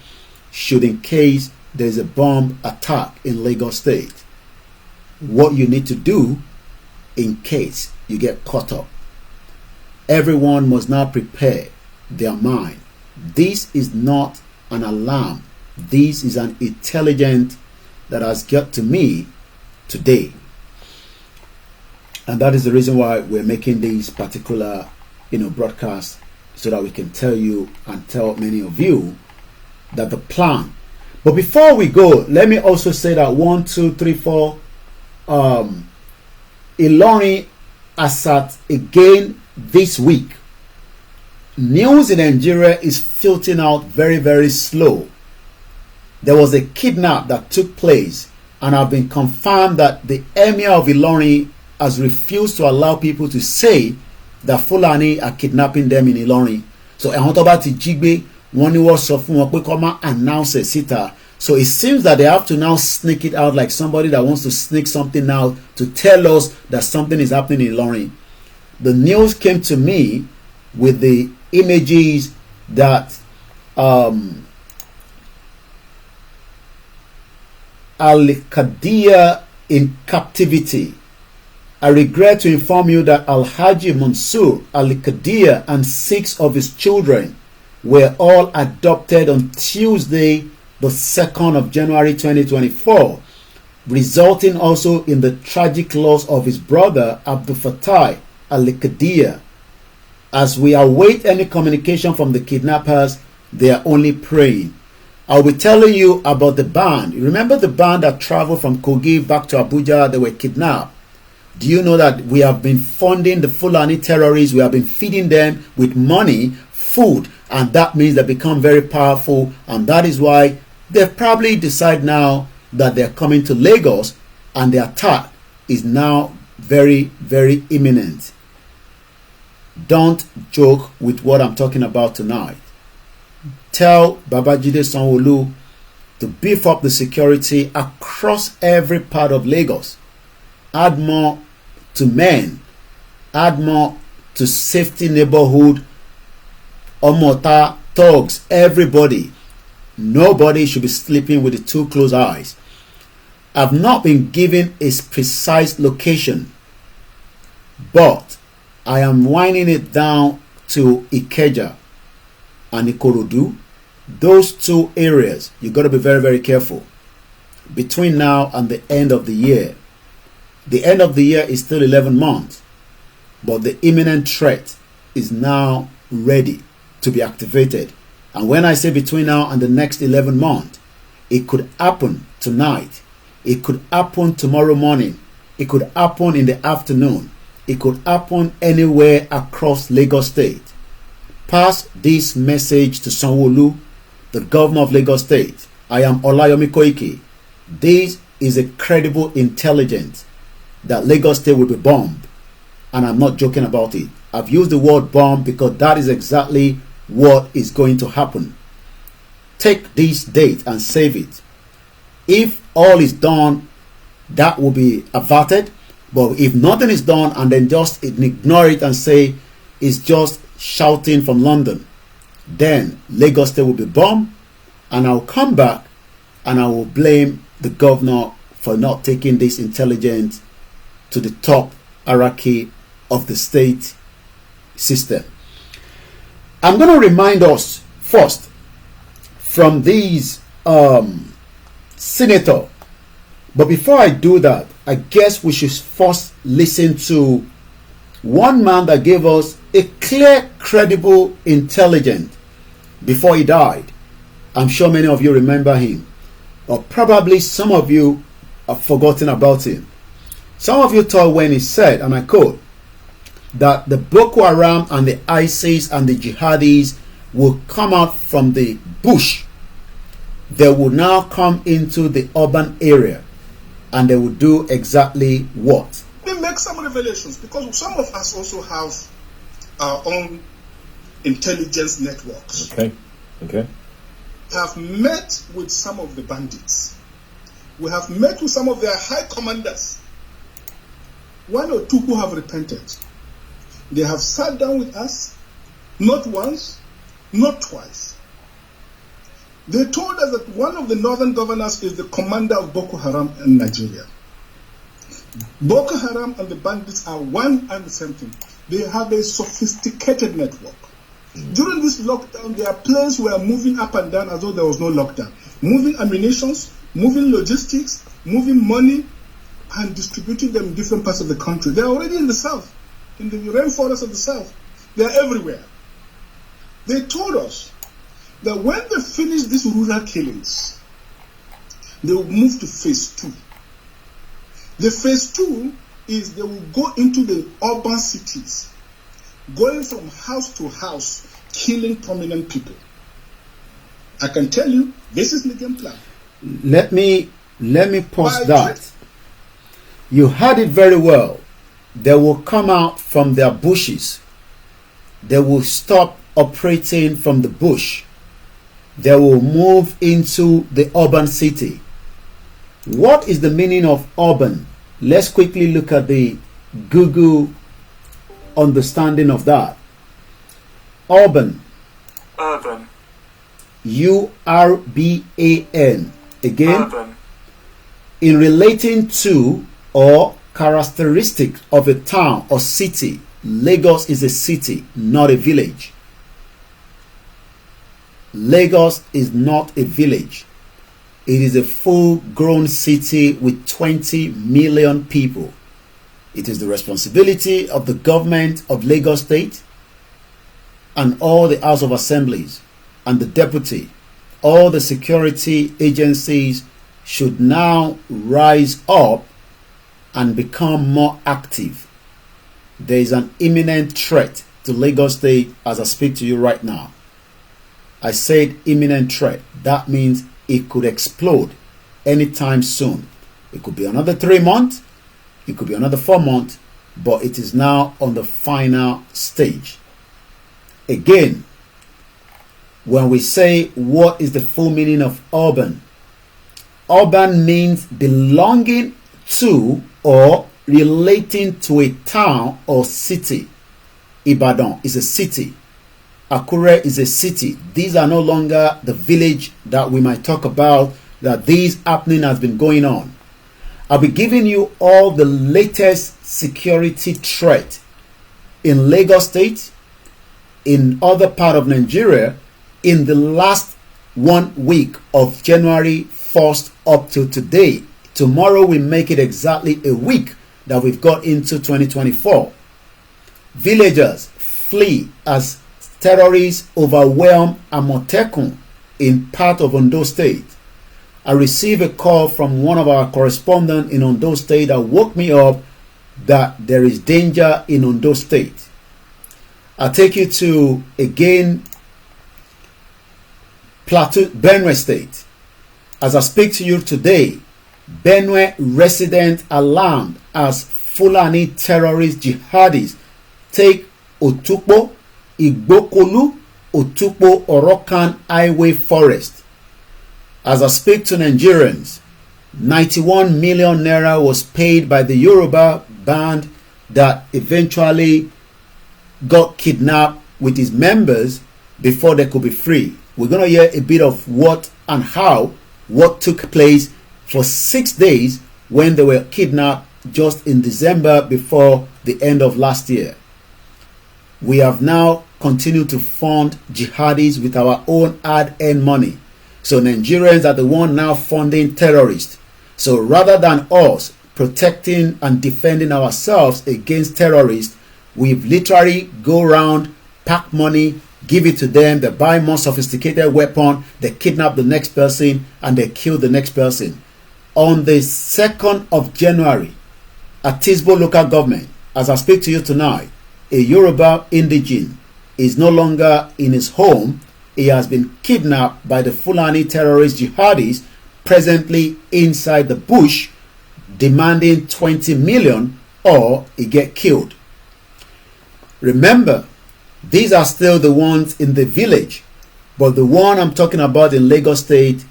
should in case there's a bomb attack in Lagos State. What you need to do in case you get caught up. Everyone must now prepare their mind. This is not an alarm. This is an intelligence that has got to me today. And that is the reason why we're making these particular, broadcasts, so that we can tell you and tell many of you that the plan. But before we go, let me also say that 1, 2, 3, 4, Ilorin Asat again this week. News in Nigeria is filtering out very, very slow. There was a kidnap that took place, and I've been confirmed that the Emir of Ilorin has refused to allow people to say that Fulani are kidnapping them in Ilorin. So àwọn tó bá ti jí gbé, wọ́n ní wọ́n sọ fún wọn pé kó má announce it síta. So it seems that they have to now sneak it out, like somebody that wants to sneak something out to tell us that something is happening in Ilorin. The news came to me with the images that Al-Qadiyya in captivity. I regret to inform you that Al-Haji Mansour Al-Qadiyya and 6 of his children were all adopted on Tuesday, the 2nd of January 2024, resulting also in the tragic loss of his brother Abdul Fattah Al-Qadiyya. As we await any communication from the kidnappers, they are only praying. I'll be telling you about the band. You remember the band that traveled from Kogi back to Abuja? They were kidnapped. Do you know that we have been funding the Fulani terrorists? We have been feeding them with money, food, and that means they become very powerful, and that is why they probably decide now that they're coming to Lagos, and the attack is now very, very imminent. Don't joke with what I'm talking about tonight. Tell Babajide Sanwo-Olu to beef up the security across every part of Lagos. Add more to men. Add more to safety neighborhood. Omota, thugs, everybody. Nobody should be sleeping with the 2 closed eyes. I've not been given a precise location, but I am winding it down to Ikeja and Ikorodu. Those 2 areas, you got to be very, very careful between now and the end of the year. The end of the year is still 11 months, but the imminent threat is now ready to be activated. And when I say between now and the next 11 months, it could happen tonight. It could happen tomorrow morning. It could happen in the afternoon. It could happen anywhere across Lagos State. Pass this message to Sanwo-Olu, the governor of Lagos State. I am OLAYOMI KOIKI. This is a credible intelligence that Lagos State will be bombed. And I'm not joking about it. I've used the word bomb because that is exactly what is going to happen. Take this date and save it. If all is done, that will be averted. But if nothing is done and then just ignore it and say it's just shouting from London, then Lagos State will be bombed, and I'll come back and I will blame the governor for not taking this intelligence to the top hierarchy of the state system. I'm going to remind us first from these senator, but before I do that, I guess we should first listen to one man that gave us a clear, credible intelligence before he died. I'm sure many of you remember him, or probably some of you have forgotten about him. Some of you thought when he said, and I quote, that the Boko Haram and the ISIS and the jihadis will come out from the bush. They will now come into the urban area, and they will do exactly what? We make some revelations because some of us also have our own intelligence networks. Okay. We have met with some of the bandits. We have met with some of their high commanders. 1 or 2 who have repented. They have sat down with us, not once, not twice. They told us that one of the northern governors is the commander of Boko Haram in Nigeria. Boko Haram and the bandits are one and the same thing. They have a sophisticated network. During this lockdown, their planes were moving up and down as though there was no lockdown. Moving ammunitions, moving logistics, moving money, and distributing them in different parts of the country. They're already in the south, in the rainforests of the south. They're everywhere. They told us that when they finish these rural killings, they will move to phase 2. The phase 2 is they will go into the urban cities, going from house to house, killing prominent people. I can tell you, this is the game plan. Let me pause that. You heard it very well. They will come out from their bushes. They will stop operating from the bush. They will move into the urban city. What is the meaning of urban? Let's quickly look at the Google understanding of that. Urban. Urban. U-R-B-A-N. Again, Urban. in relating to or characteristics of a town or city. Lagos is a city, not a village. Lagos is not a village. It is a full-grown city with 20 million people. It is the responsibility of the government of Lagos State and all the House of Assemblies and the deputy. All the security agencies should now rise up and become more active. There is an imminent threat to Lagos State as I speak to you right now. I said imminent threat. That means it could explode anytime soon. It could be another 3 months. It could be another 4 months. But it is now on the final stage. Again, when we say what is the full meaning of urban? Urban means belonging to or relating to a town or city. Ibadan is a city. Akure is a city. These are no longer the village that we might talk about, that this happening has been going on. I'll be giving you all the latest security threat in Lagos State, in other part of Nigeria, in the last 1 week of January 1st up to today. Tomorrow we make it exactly a week that we've got into 2024. Villagers flee as terrorists overwhelm Amotekun in part of Ondo State. I received a call from one of our correspondents in Ondo State that woke me up that there is danger in Ondo State. I'll take you to, again, Plateau, Benue State. As I speak to you today, Benue resident alarmed as Fulani terrorist jihadis take Otukpo, Igbokolu, Otukpo, Orokan Highway Forest. As I speak to Nigerians, 91 million naira was paid by the Yoruba band that eventually got kidnapped with his members before they could be free. We're going to hear a bit of what and how, what took place for 6 days when they were kidnapped just in December before the end of last year. We have now continued to fund jihadis with our own hard-earned money. So Nigerians are the one now funding terrorists. So rather than us protecting and defending ourselves against terrorists, we've literally go around, pack money, give it to them, they buy more sophisticated weapon, they kidnap the next person, and they kill the next person. On the 2nd of January, at Tisbo local government, as I speak to you tonight, a Yoruba indigene is no longer in his home. He has been kidnapped by the Fulani terrorist jihadis presently inside the bush, demanding 20 million or he get killed. Remember, these are still the ones in the village, but the one I'm talking about in Lagos State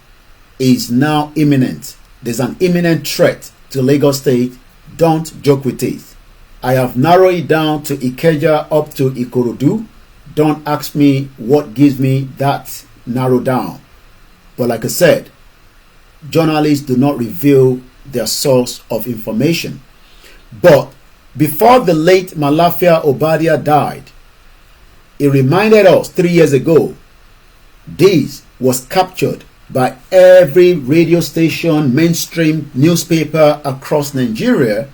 is now imminent. There's an imminent threat to Lagos State. Don't joke with it. I have narrowed it down to Ikeja up to Ikorodu. Don't ask me what gives me that narrow down. But like I said, journalists do not reveal their source of information. But before the late Malafia Obadia died, he reminded us 3 years ago, this was captured by every radio station, mainstream newspaper across Nigeria.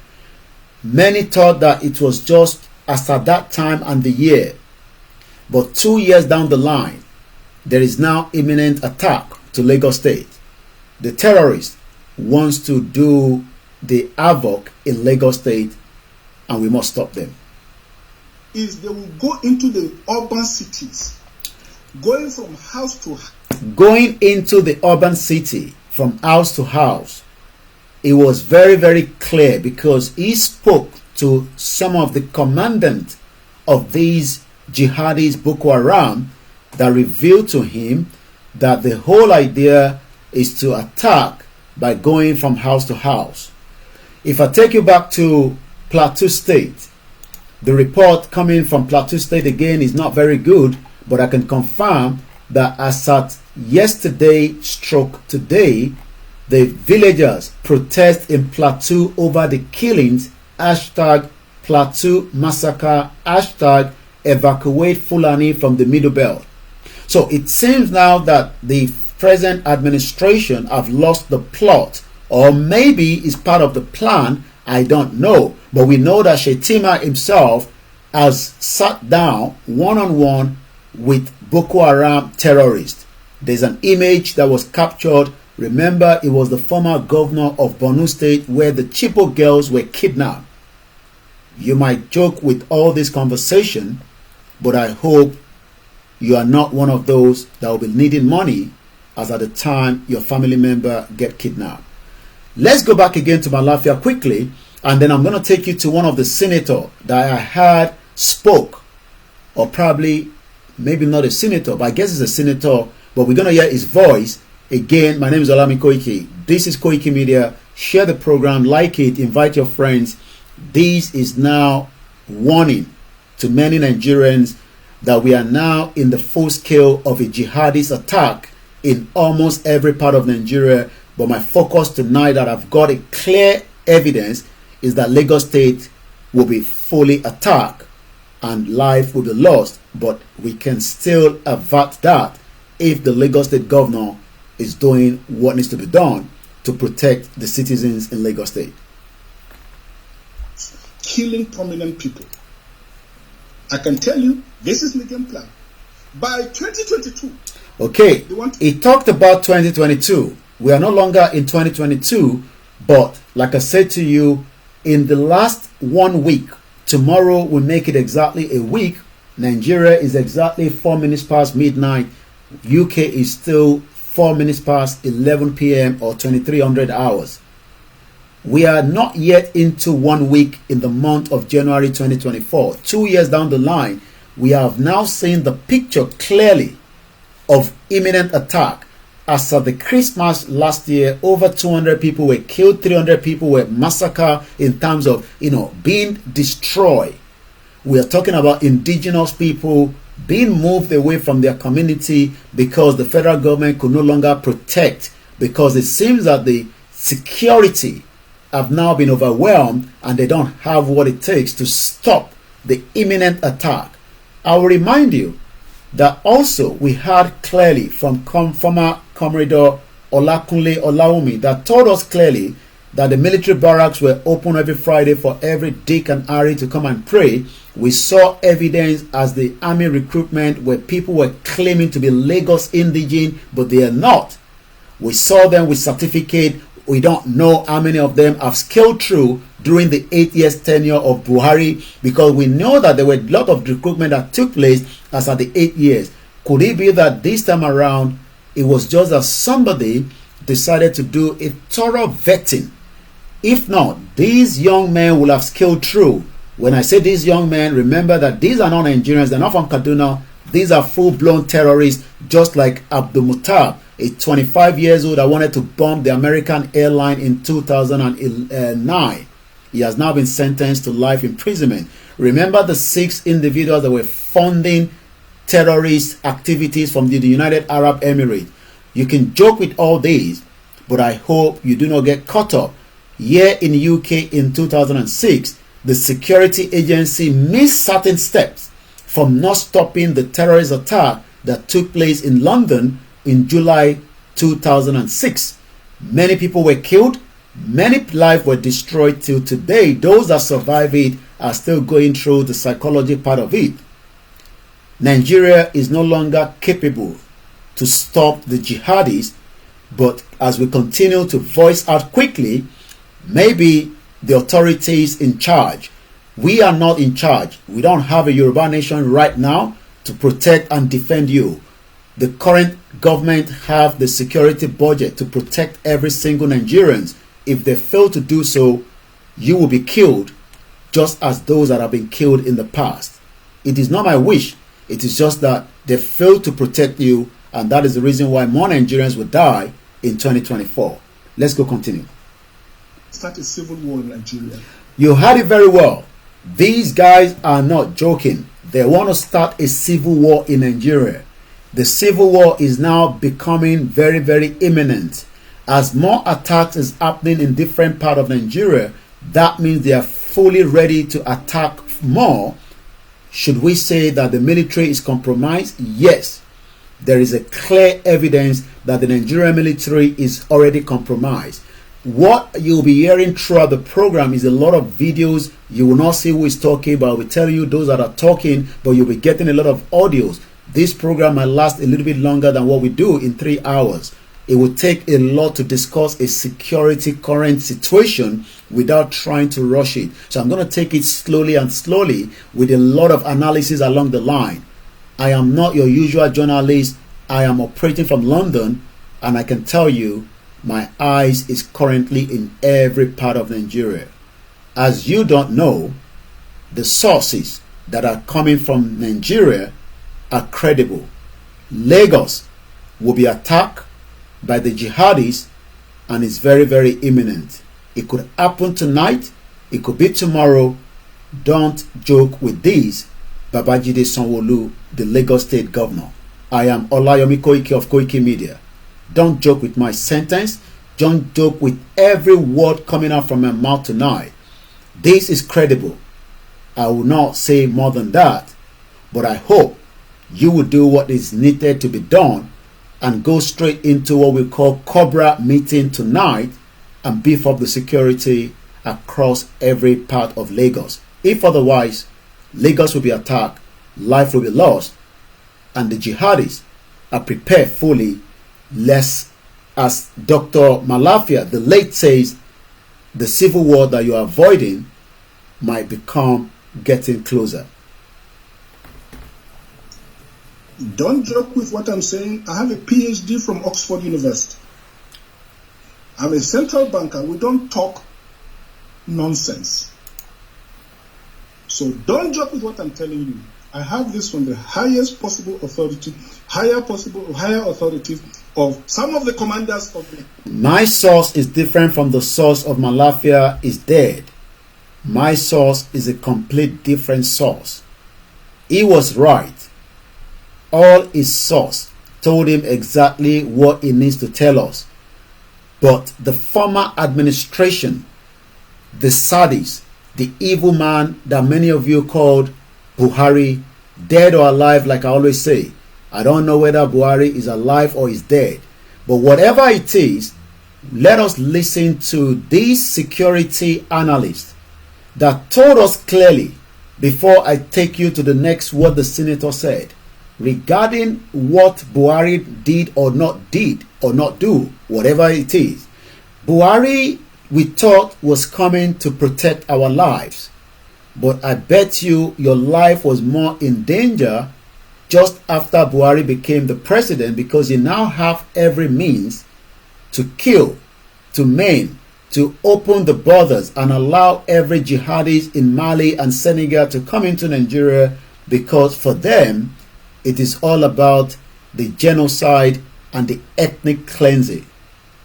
Many thought that it was just as at that time and the year. But 2 years down the line, there is now imminent attack to Lagos State. The terrorist wants to do the havoc in Lagos State, and we must stop them. Is they will go into the urban cities, going from house to house. Going into the urban city from house to house. It was very, very clear because he spoke to some of the commandants of these jihadis, Boko Haram, that revealed to him that the whole idea is to attack by going from house to house. If I take you back to Plateau State, the report coming from Plateau State again is not very good, but I can confirm that as at yesterday stroke today, the villagers protest in Plateau over the killings, hashtag Plateau massacre, hashtag evacuate Fulani from the Middle Belt. So it seems now that the present administration have lost the plot, or maybe it's part of the plan, I don't know. But we know that Shetima himself has sat down one-on-one with Boko Haram terrorists. There's an image that was captured. Remember, it was the former governor of Borno State where the Chibok girls were kidnapped. You might joke with all this conversation, but I hope you are not one of those that will be needing money as at the time your family member get kidnapped. Let's go back again to Malafia quickly, and then I'm going to take you to one of the senators that I heard spoke, or probably maybe not a senator, but I guess it's a senator, but we're going to hear his voice. Again, my name is OLAYOMI KOIKI. This is Koikimedia. Share the program, like it, invite your friends. This is now warning to many Nigerians that we are now in the full scale of a jihadist attack in almost every part of Nigeria. But my focus tonight, that I've got a clear evidence, is that Lagos State will be fully attacked and life will be lost. But we can still avert that if the Lagos State governor is doing what needs to be done to protect the citizens in Lagos State. Killing prominent people. I can tell you, this is the game plan. By 2022. Okay, he talked about 2022. We are no longer in 2022, but like I said to you, in the last 1 week, tomorrow will make it exactly a week. Nigeria is exactly 4 minutes past midnight. UK is still 4 minutes past 11 p.m. or 2300 hours. We are not yet into 1 week in the month of January 2024. 2 years down the line, we have now seen the picture clearly of imminent attack. As of the Christmas last year, over 200 people were killed, 300 people were massacred in terms of, being destroyed. We are talking about indigenous people being moved away from their community because the federal government could no longer protect, because it seems that the security have now been overwhelmed and they don't have what it takes to stop the imminent attack. I will remind you that also we heard clearly from former Commodore OLAKUNLE OLAYOMI that told us clearly that the military barracks were open every Friday for every Dick and Harry to come and pray. We saw evidence as the army recruitment where people were claiming to be Lagos indigene, but they are not. We saw them with certificate. We don't know how many of them have scaled through during the 8 years tenure of Buhari, because we know that there were a lot of recruitment that took place as at the 8 years. Could it be that this time around it was just that somebody decided to do a thorough vetting? If not, these young men will have scaled through. When I say these young men, remember that these are not Nigerians, they're not from Kaduna. These are full-blown terrorists, just like Abdul Muttab, a 25 years old that wanted to bomb the American airline in 2009. He has now been sentenced to life imprisonment. Remember the 6 individuals that were funding terrorist activities from the United Arab Emirates. You can joke with all these, but I hope you do not get caught up. Here in the UK in 2006, the security agency missed certain steps from not stopping the terrorist attack that took place in London in July 2006. Many people were killed. Many lives were destroyed till today. Those that survived it are still going through the psychology part of it. Nigeria is no longer capable to stop the jihadis, but as we continue to voice out quickly, maybe the authorities in charge, we are not in charge. We don't have a Yoruba nation right now to protect and defend you. The current government have the security budget to protect every single Nigerian. If they fail to do so, you will be killed just as those that have been killed in the past. It is not my wish. It is just that they failed to protect you, and that is the reason why more Nigerians will die in 2024. Let's go continue. Start a civil war in Nigeria. You heard it very well. These guys are not joking. They want to start a civil war in Nigeria. The civil war is now becoming very, very imminent. As more attacks is happening in different parts of Nigeria, that means they are fully ready to attack more. Should we say that the military is compromised? Yes. There is a clear evidence that the Nigerian military is already compromised. What you'll be hearing throughout the program is a lot of videos. You will not see who is talking, but I will tell you those that are talking, but you'll be getting a lot of audios. This program might last a little bit longer than what we do in 3 hours. It will take a lot to discuss a security current situation without trying to rush it. So I'm going to take it slowly and slowly with a lot of analysis along the line. I am not your usual journalist. I am operating from London, and I can tell you my eyes is currently in every part of Nigeria. As you don't know, the sources that are coming from Nigeria are credible. Lagos will be attacked by the jihadis, and it's very, very imminent. It could happen tonight. It could be tomorrow. Don't joke with this. Babajide Sanwo-Olu, the Lagos State Governor. I am OLAYOMI KOIKI of Koikimedia. Don't joke with my sentence. Don't joke with every word coming out from my mouth tonight. This is credible. I will not say more than that, but I hope you will do what is needed to be done and go straight into what we call Cobra meeting tonight and beef up the security across every part of Lagos. If otherwise, Lagos will be attacked, life will be lost, and the jihadis are prepared fully, lest, as Dr. Malafia, the late, says, the civil war that you are avoiding might become getting closer. Don't joke with what I'm saying. I have a PhD from Oxford University. I'm a central banker. We don't talk nonsense. So don't joke with what I'm telling you. I have this from the highest possible authority, higher authority of some of the commanders of the... My source is different from the source of Malafia is dead. My source is a complete different source. He was right. All his source told him exactly what he needs to tell us. But the former administration, the sadist, the evil man that many of you called Buhari, dead or alive, like I always say. I don't know whether Buhari is alive or is dead. But whatever it is, let us listen to these security analysts that told us clearly, before I take you to the next what the senator said, regarding what Buhari did or not do, whatever it is. Buhari, we thought, was coming to protect our lives. But I bet you your life was more in danger just after Buhari became the president, because you now have every means to kill, to maim, to open the borders and allow every jihadist in Mali and Senegal to come into Nigeria, because for them, it is all about the genocide and the ethnic cleansing.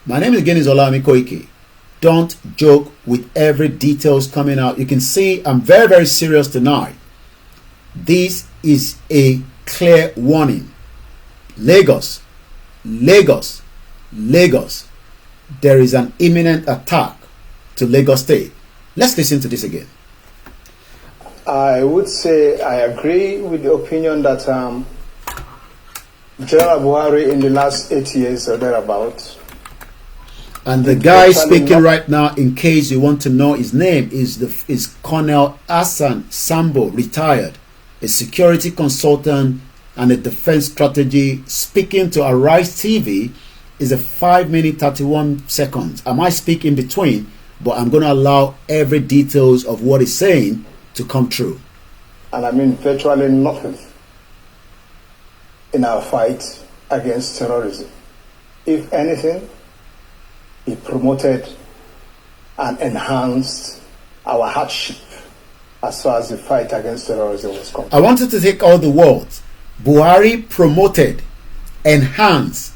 My name again is OLAYOMI KOIKI. Don't joke with every details coming out. You can see I'm very, very serious tonight. This is a clear warning. Lagos, Lagos, Lagos. There is an imminent attack to Lagos State. Let's listen to this again. I would say I agree with the opinion that General Buhari in the last 8 years or thereabouts. And the guy speaking right now, in case you want to know his name, is Colonel Hassan Sambo, retired, a security consultant and a defense strategy, speaking to Arise TV. Is a 5 minute 31 seconds. I might speak in between, but I'm going to allow every details of what he's saying to come true. And I mean virtually nothing in our fight against terrorism. If anything, he promoted and enhanced our hardship as far as the fight against terrorism was concerned. I wanted to take all the words. Buhari promoted, enhanced,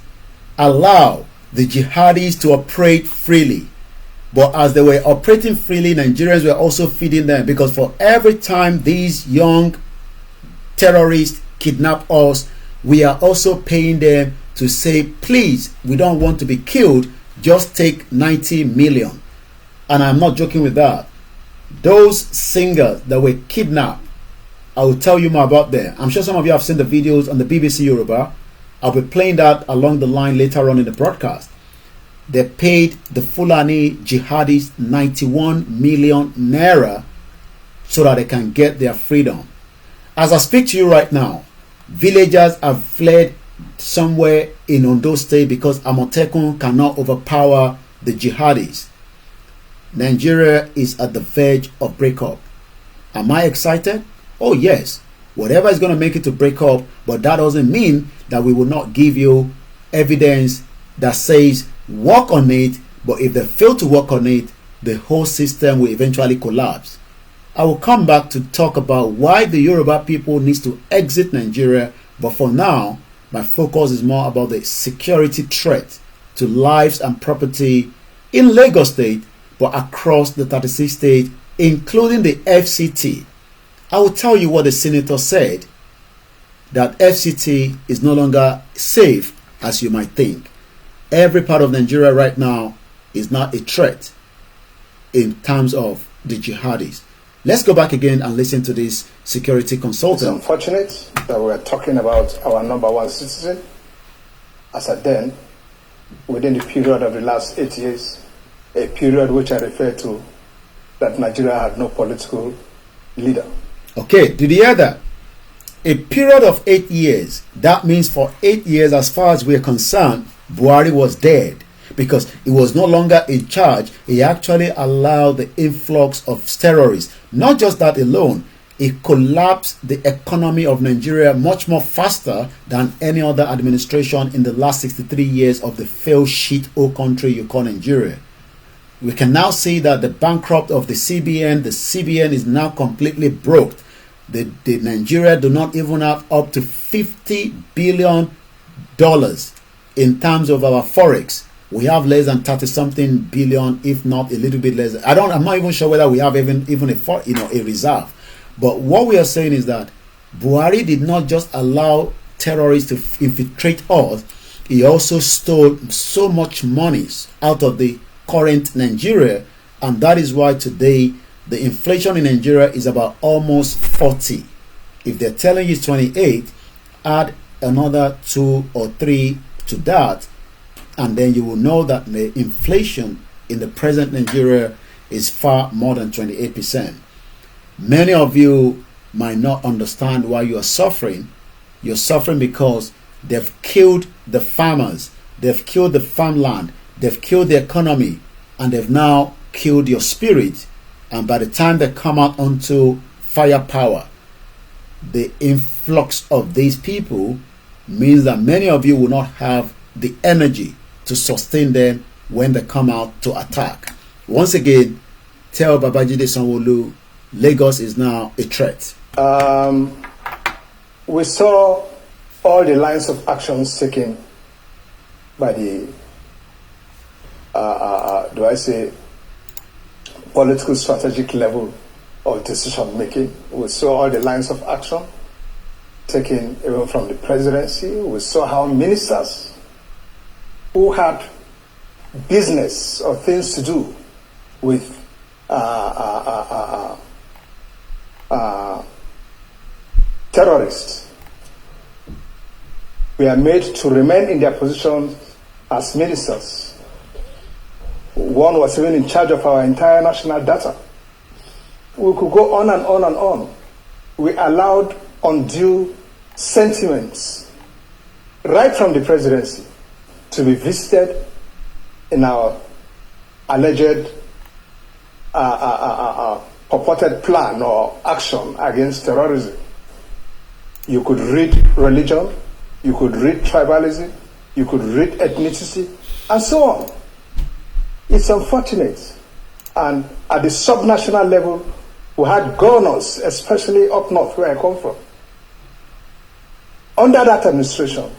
allow the jihadis to operate freely. But as they were operating freely, Nigerians were also feeding them, because for every time these young terrorists kidnap us, we are also paying them to say, please, we don't want to be killed, just take 90 million. And I'm not joking with that. Those singers that were kidnapped, I will tell you more about them. I'm sure some of you have seen the videos on the BBC Yoruba. I'll be playing that along the line later on in the broadcast. They paid the Fulani jihadis 91 million naira so that they can get their freedom. As I speak to you right now, villagers have fled somewhere in Ondo State because Amotekun cannot overpower the jihadis. Nigeria is at the verge of breakup. Am I excited? Oh yes. Whatever is going to make it to break up, but that doesn't mean that we will not give you evidence that says work on it, but if they fail to work on it, the whole system will eventually collapse. I will come back to talk about why the Yoruba people needs to exit Nigeria, but for now, my focus is more about the security threat to lives and property in Lagos State, but across the 36 states, including the FCT. I will tell you what the senator said, that FCT is no longer safe as you might think. Every part of Nigeria right now is not a threat in terms of the jihadis. Let's go back again and listen to this security consultant. It's unfortunate that we are talking about our number one citizen as at then, within the period of the last 8 years, a period which I refer to that Nigeria had no political leader. Okay, did you hear that? A period of 8 years. That means for 8 years, as far as we're concerned, Buhari was dead because he was no longer in charge. He actually allowed the influx of terrorists. Not just that alone, he collapsed the economy of Nigeria much more faster than any other administration in the last 63 years of the failed shit-hole country you call Nigeria. We can now see that the bankrupt of the CBN is now completely broke. The Nigeria do not even have up to $50 billion in terms of our forex. We have less than 30-something billion, if not a little bit less. I'm not even sure whether we have even a reserve. But what we are saying is that Buhari did not just allow terrorists to infiltrate us. He also stole so much money out of the current Nigeria, and that is why today the inflation in Nigeria is about almost 40. If they're telling you 28, add another 2 or 3 to that, and then you will know that the inflation in the present Nigeria is far more than 28%. Many of you might not understand why you are suffering. You're suffering because they've killed the farmers, they've killed the farmland, they've killed the economy, and they've now killed your spirit. And by the time they come out onto firepower, the influx of these people means that many of you will not have the energy to sustain them when they come out to attack. Once again, tell Babajide Sanwo-Olu, Lagos is now a threat. We saw all the lines of actions taken by the political strategic level of decision making. We saw all the lines of action taken even from the presidency. We saw how ministers who had business or things to do with terrorists were made to remain in their position as ministers. One was even in charge of our entire national data. We could go on and on and on. We allowed undue sentiments right from the presidency to be visited in our alleged purported plan or action against terrorism. You could read religion, you could read tribalism, you could read ethnicity, and so on. It's unfortunate. And at the subnational level, we had governors, especially up north where I come from, under that administration,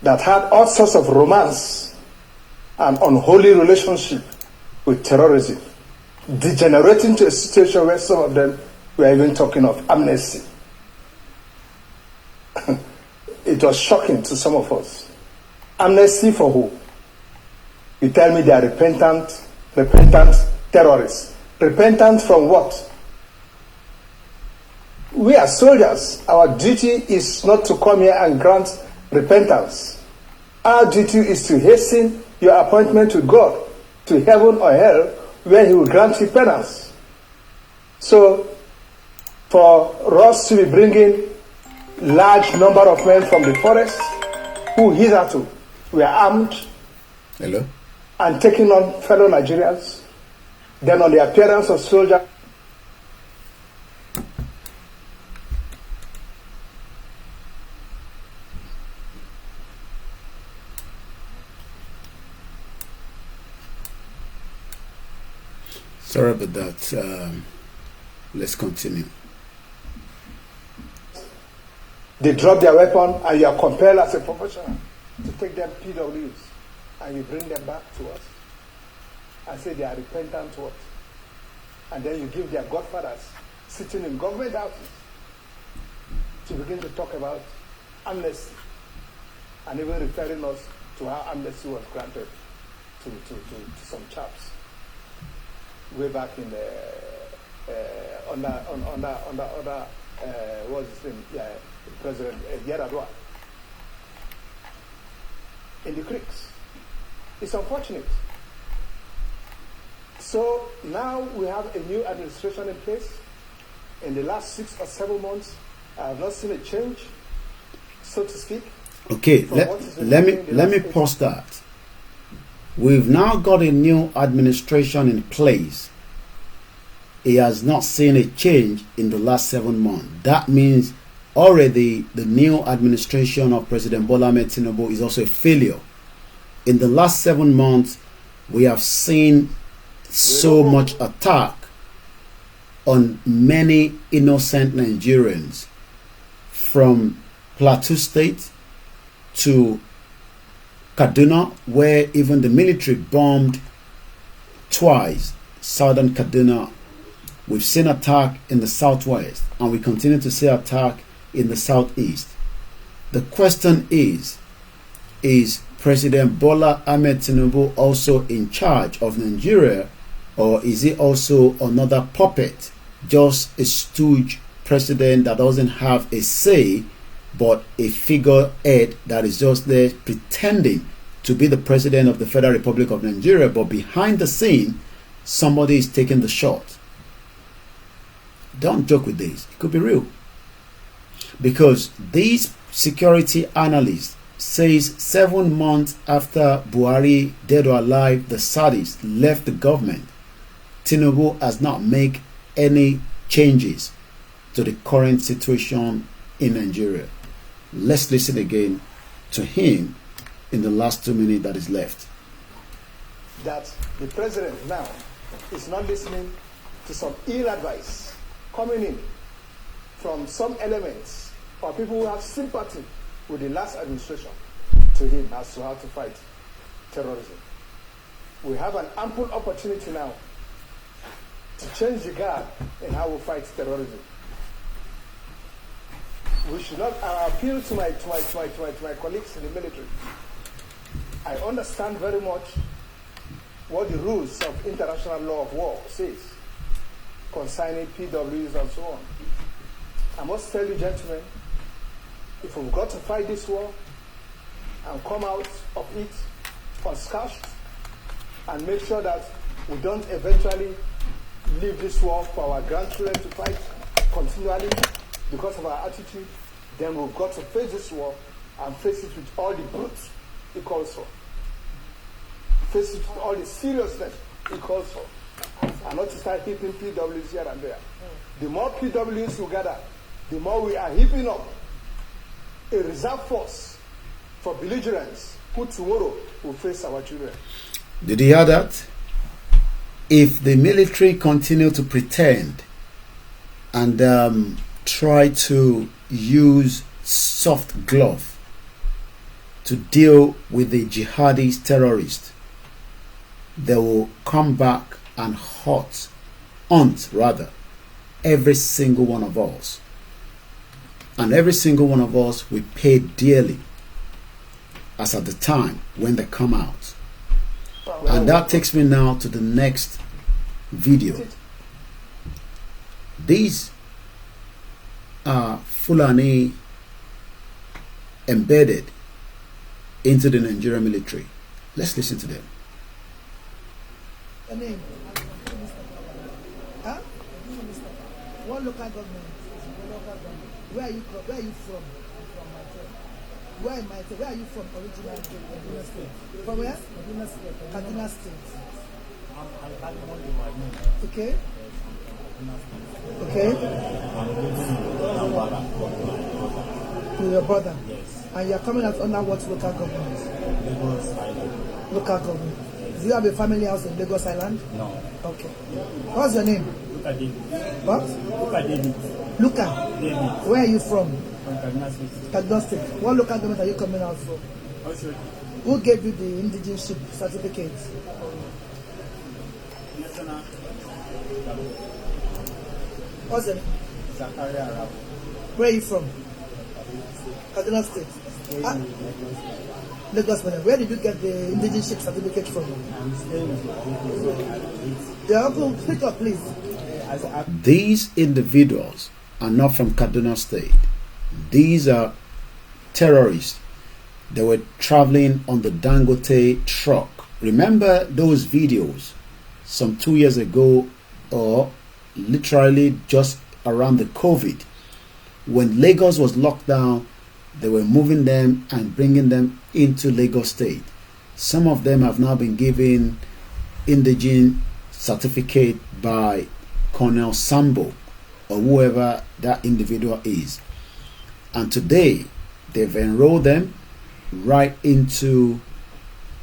that had all sorts of romance and unholy relationship with terrorism, degenerating to a situation where some of them were even talking of amnesty. It was shocking to some of us. Amnesty for who? You tell me they are repentant terrorists. Repentant from what? We are soldiers. Our duty is not to come here and grant repentance. Our duty is to hasten your appointment with God to heaven or hell, where He will grant you penance. So, for us to be bringing large number of men from the forest who hitherto were armed, hello, and taking on fellow Nigerians, then on the appearance of soldiers. Sorry about that. Let's continue. They drop their weapon and you are compelled as a professional to take them PWs and you bring them back to us and say they are repentant to what? And then you give their godfathers sitting in government houses to begin to talk about amnesty and even referring us to how amnesty was granted to some chaps way back in the what's his name? Yeah, President Yaradua in the creeks. It's unfortunate. So now we have a new administration in place. In the last 6 or 7 months, I have not seen a change, so to speak. Okay, let me pause that. We've now got a new administration in place. He has not seen a change in the last 7 months. That means already the new administration of President Bola Ahmed Tinubu is also a failure. In the last 7 months, we have seen so much attack on many innocent Nigerians, from Plateau State to Kaduna, where even the military bombed twice southern Kaduna. We've seen attack in the southwest, and we continue to see attack in the southeast. The question is President Bola Ahmed Tinubu also in charge of Nigeria, or is he also another puppet, just a stooge president that doesn't have a say, but a figurehead that is just there pretending to be the president of the Federal Republic of Nigeria, but behind the scene, somebody is taking the shot? Don't joke with this. It could be real. Because these security analysts says 7 months after Buhari, dead or alive, the Saudis left the government, Tinubu has not made any changes to the current situation in Nigeria. Let's listen again to him in the last 2 minutes that is left. That the president now is not listening to some ill advice coming in from some elements or people who have sympathy with the last administration to him as to how to fight terrorism. We have an ample opportunity now to change the guard in how we fight terrorism. We should not. I appeal to my colleagues in the military. I understand very much what the rules of international law of war says concerning PWs and so on. I must tell you, gentlemen, if we've got to fight this war and come out of it unscathed and make sure that we don't eventually leave this war for our grandchildren to fight continually because of our attitude, then we've got to face this war and face it with all the brutes it calls for. Face it with all the seriousness it calls for. And not to start heaping PWs here and there. The more PWs we gather, the more we are heaping up a reserve force for belligerents who tomorrow will face our children. Did you hear that? If the military continue to pretend and try to use soft glove to deal with the jihadist terrorists, they will come back and hunt every single one of us. And every single one of us will pay dearly as at the time when they come out. And that takes me now to the next video. These are Fulani embedded into the Nigerian military. Let's listen to them. Your name? Huh? What local government? Where are you from? Where are you from? Where am I? Where are you from originally? From where? Kaduna State. Okay. Okay. With your brother? Yes. And you are coming out under what local government? Lagos Island. Local government. Do you have a family house in Lagos Island? No. Okay. What's your name? Luka David. What? Luka David. Luka? David. Where are you from? From Kaduna State. Kaduna State. What local government are you coming out from? Also. Who gave you the indigenship certificate? National. What's your name? Zakaria Arab. Where are you from? Kaduna State. Lagos. Where did you get the indigenship certificate from? I'm staying with the uncle, speak up, please. These individuals are not from Kaduna State. These are terrorists. They were traveling on the Dangote truck. Remember those videos some 2 years ago, or literally just around the COVID, when Lagos was locked down? They were moving them and bringing them into Lagos State. Some of them have now been given indigene certificate by Colonel Sambo or whoever that individual is. And today, they've enrolled them right into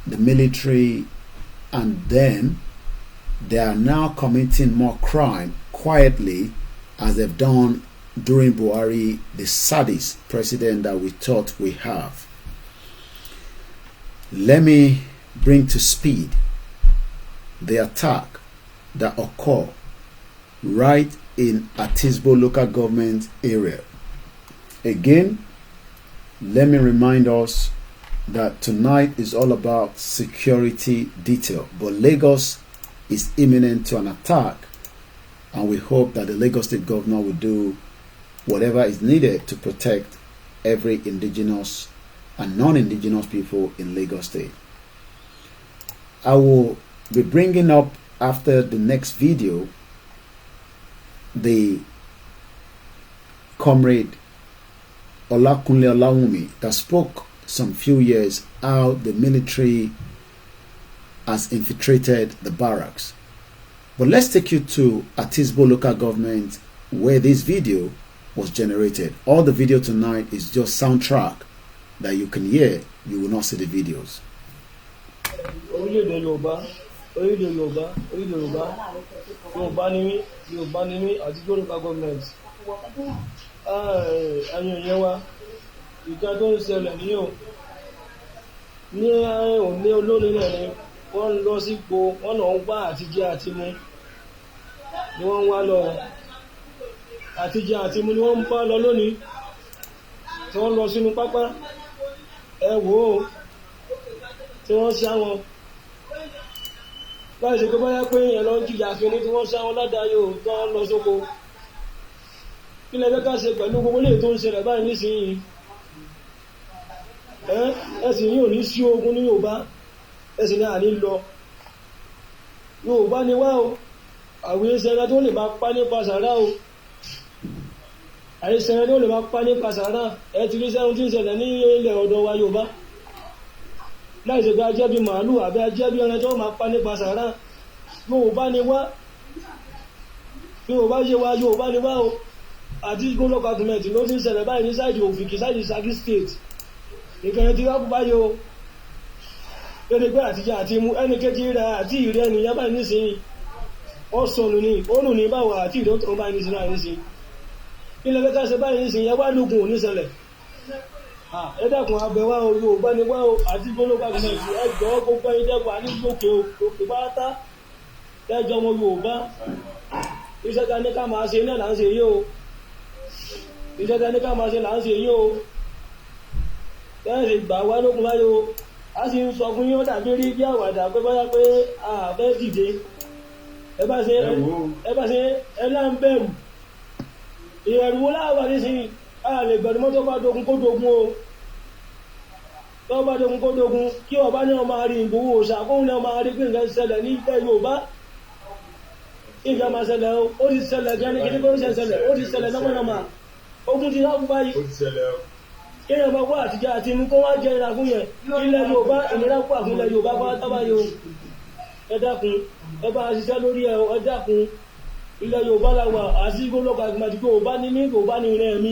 the military, and then they are now committing more crime quietly, as they've done during Buhari, the saddest president that we thought we have. Let me bring to speed the attack that occurred right in Atisbo local government area. Again, let me remind us that tonight is all about security detail, but Lagos is imminent to an attack, and we hope that the Lagos State governor will do whatever is needed to protect every indigenous and non-indigenous people in Lagos State. I will be bringing up after the next video the comrade OLAKUNLE that spoke some few years how the military has infiltrated the barracks. But let's take you to Atisbo local government where this video was generated. All the video tonight is just soundtrack that you can hear. You will not see the videos. Àtijọ́ àti mú ni wọ́n ń bá lọ lónìí tí wọ́n lọ sínú pápá ẹ wò ó tí wọ́n ṣá wọn láì ṣe pé bóyá pé èèyàn lọ ń jìyà kínní tí wọ́n ṣá wọn ládàáyò tí wọ́n lọ sóko kí lẹ fẹ́ ká ṣe pẹ̀lú gbogbo lè tó ń ṣẹlẹ̀ báyìí nísìnyí ẹ sì ní òní sí ogun ní Yorùbá ẹ sì ní àní lọ Yorùbá ni wá o àwọn ìṣẹ̀lẹ̀ tó lè máa pa nípa sàrà o àìsẹ̀rẹ̀ tó lè máa pa nípa sàrà ẹ ti rí sẹ́hun tí ń ṣẹlẹ̀ ní ilẹ̀ ọ̀dọ̀ wa Yorùbá láì ṣe pé ajẹ́ bí màálù àbí ajẹ́ bí ẹran tó máa pa nípa sàrà Yorùbá ni wá Yorùbá ṣe wá Yorùbá ni wá o àti gbólọ́kọ̀ àtúmẹ̀tì ló ti ń ṣẹlẹ̀ báyìí ní sáìdì Òfìkì sáìdì Ṣakí state ìkẹyẹ ti wá kú báyìí o lórí pé àtijọ́ àti mú ẹnì kejì rẹ̀ àti ìrẹ́ ẹnìyàn báyìí nísìnyí ó sọnù ní ònù ní báwo àti ìdó tó ń báyìí nísìnyí báyìí nísìnyí ilẹ̀ kẹta ṣe báyìí nísìnyí ẹwà lókun ò ní ṣẹlẹ̀ ẹ dákun abẹ́wá o Yorùbá ni wá o àti gbólógbà gọ́ọ̀mẹ̀ntì ẹjọ́ gbogbo ẹni dẹ́kun àníjòkè òkè pátá ẹjọ́ ọmọ Yorùbá iṣẹ́ ta ní ká máa ṣe náà là ń ṣe yìí o iṣẹ́ ta ní ká máa ṣe là ń ṣe yìí o bẹ́ẹ̀ sì gbà wá lókun báyìí o a sì ń sọ fún yín ó dàbí rí bí àwàdà pé bóyá pé a fẹ́ dìde ẹ bá ṣe ẹ lá ń bẹ̀rù ìrẹ̀rù wo láwà nísìnyí a lè bẹ̀rù mọ́ tó bá dogun kó dogun o tó bá dogun kó dogun kí ọba ní ọmọ àrí Ìgbòho òòṣà kóhun ní ọmọ àrí pé nǹkan ṣẹlẹ̀ ní ilẹ̀ Yorùbá ìgbà máa ṣẹlẹ̀ o ó ti ṣẹlẹ̀ gan ní kíní kó ń ṣẹlẹ̀ ó ti ṣẹlẹ̀ nọ́mọ̀nọ́mà ogun ti lákùn báyìí kéèyàn bá wá àtijọ́ àti mú kó wá jẹ́ ìra fún yẹn ilẹ̀ Yorùbá ìnira pọ̀ fún ilẹ̀ Yorùbá bá tábàyè o ẹ dákun ẹ bá ṣiṣẹ́ lórí ẹ ẹ dákun ilẹ̀ Yorùbá la wà àti gbólógbà àgbàdì Yorùbá ní mí Yorùbá ní ìrẹ́ mi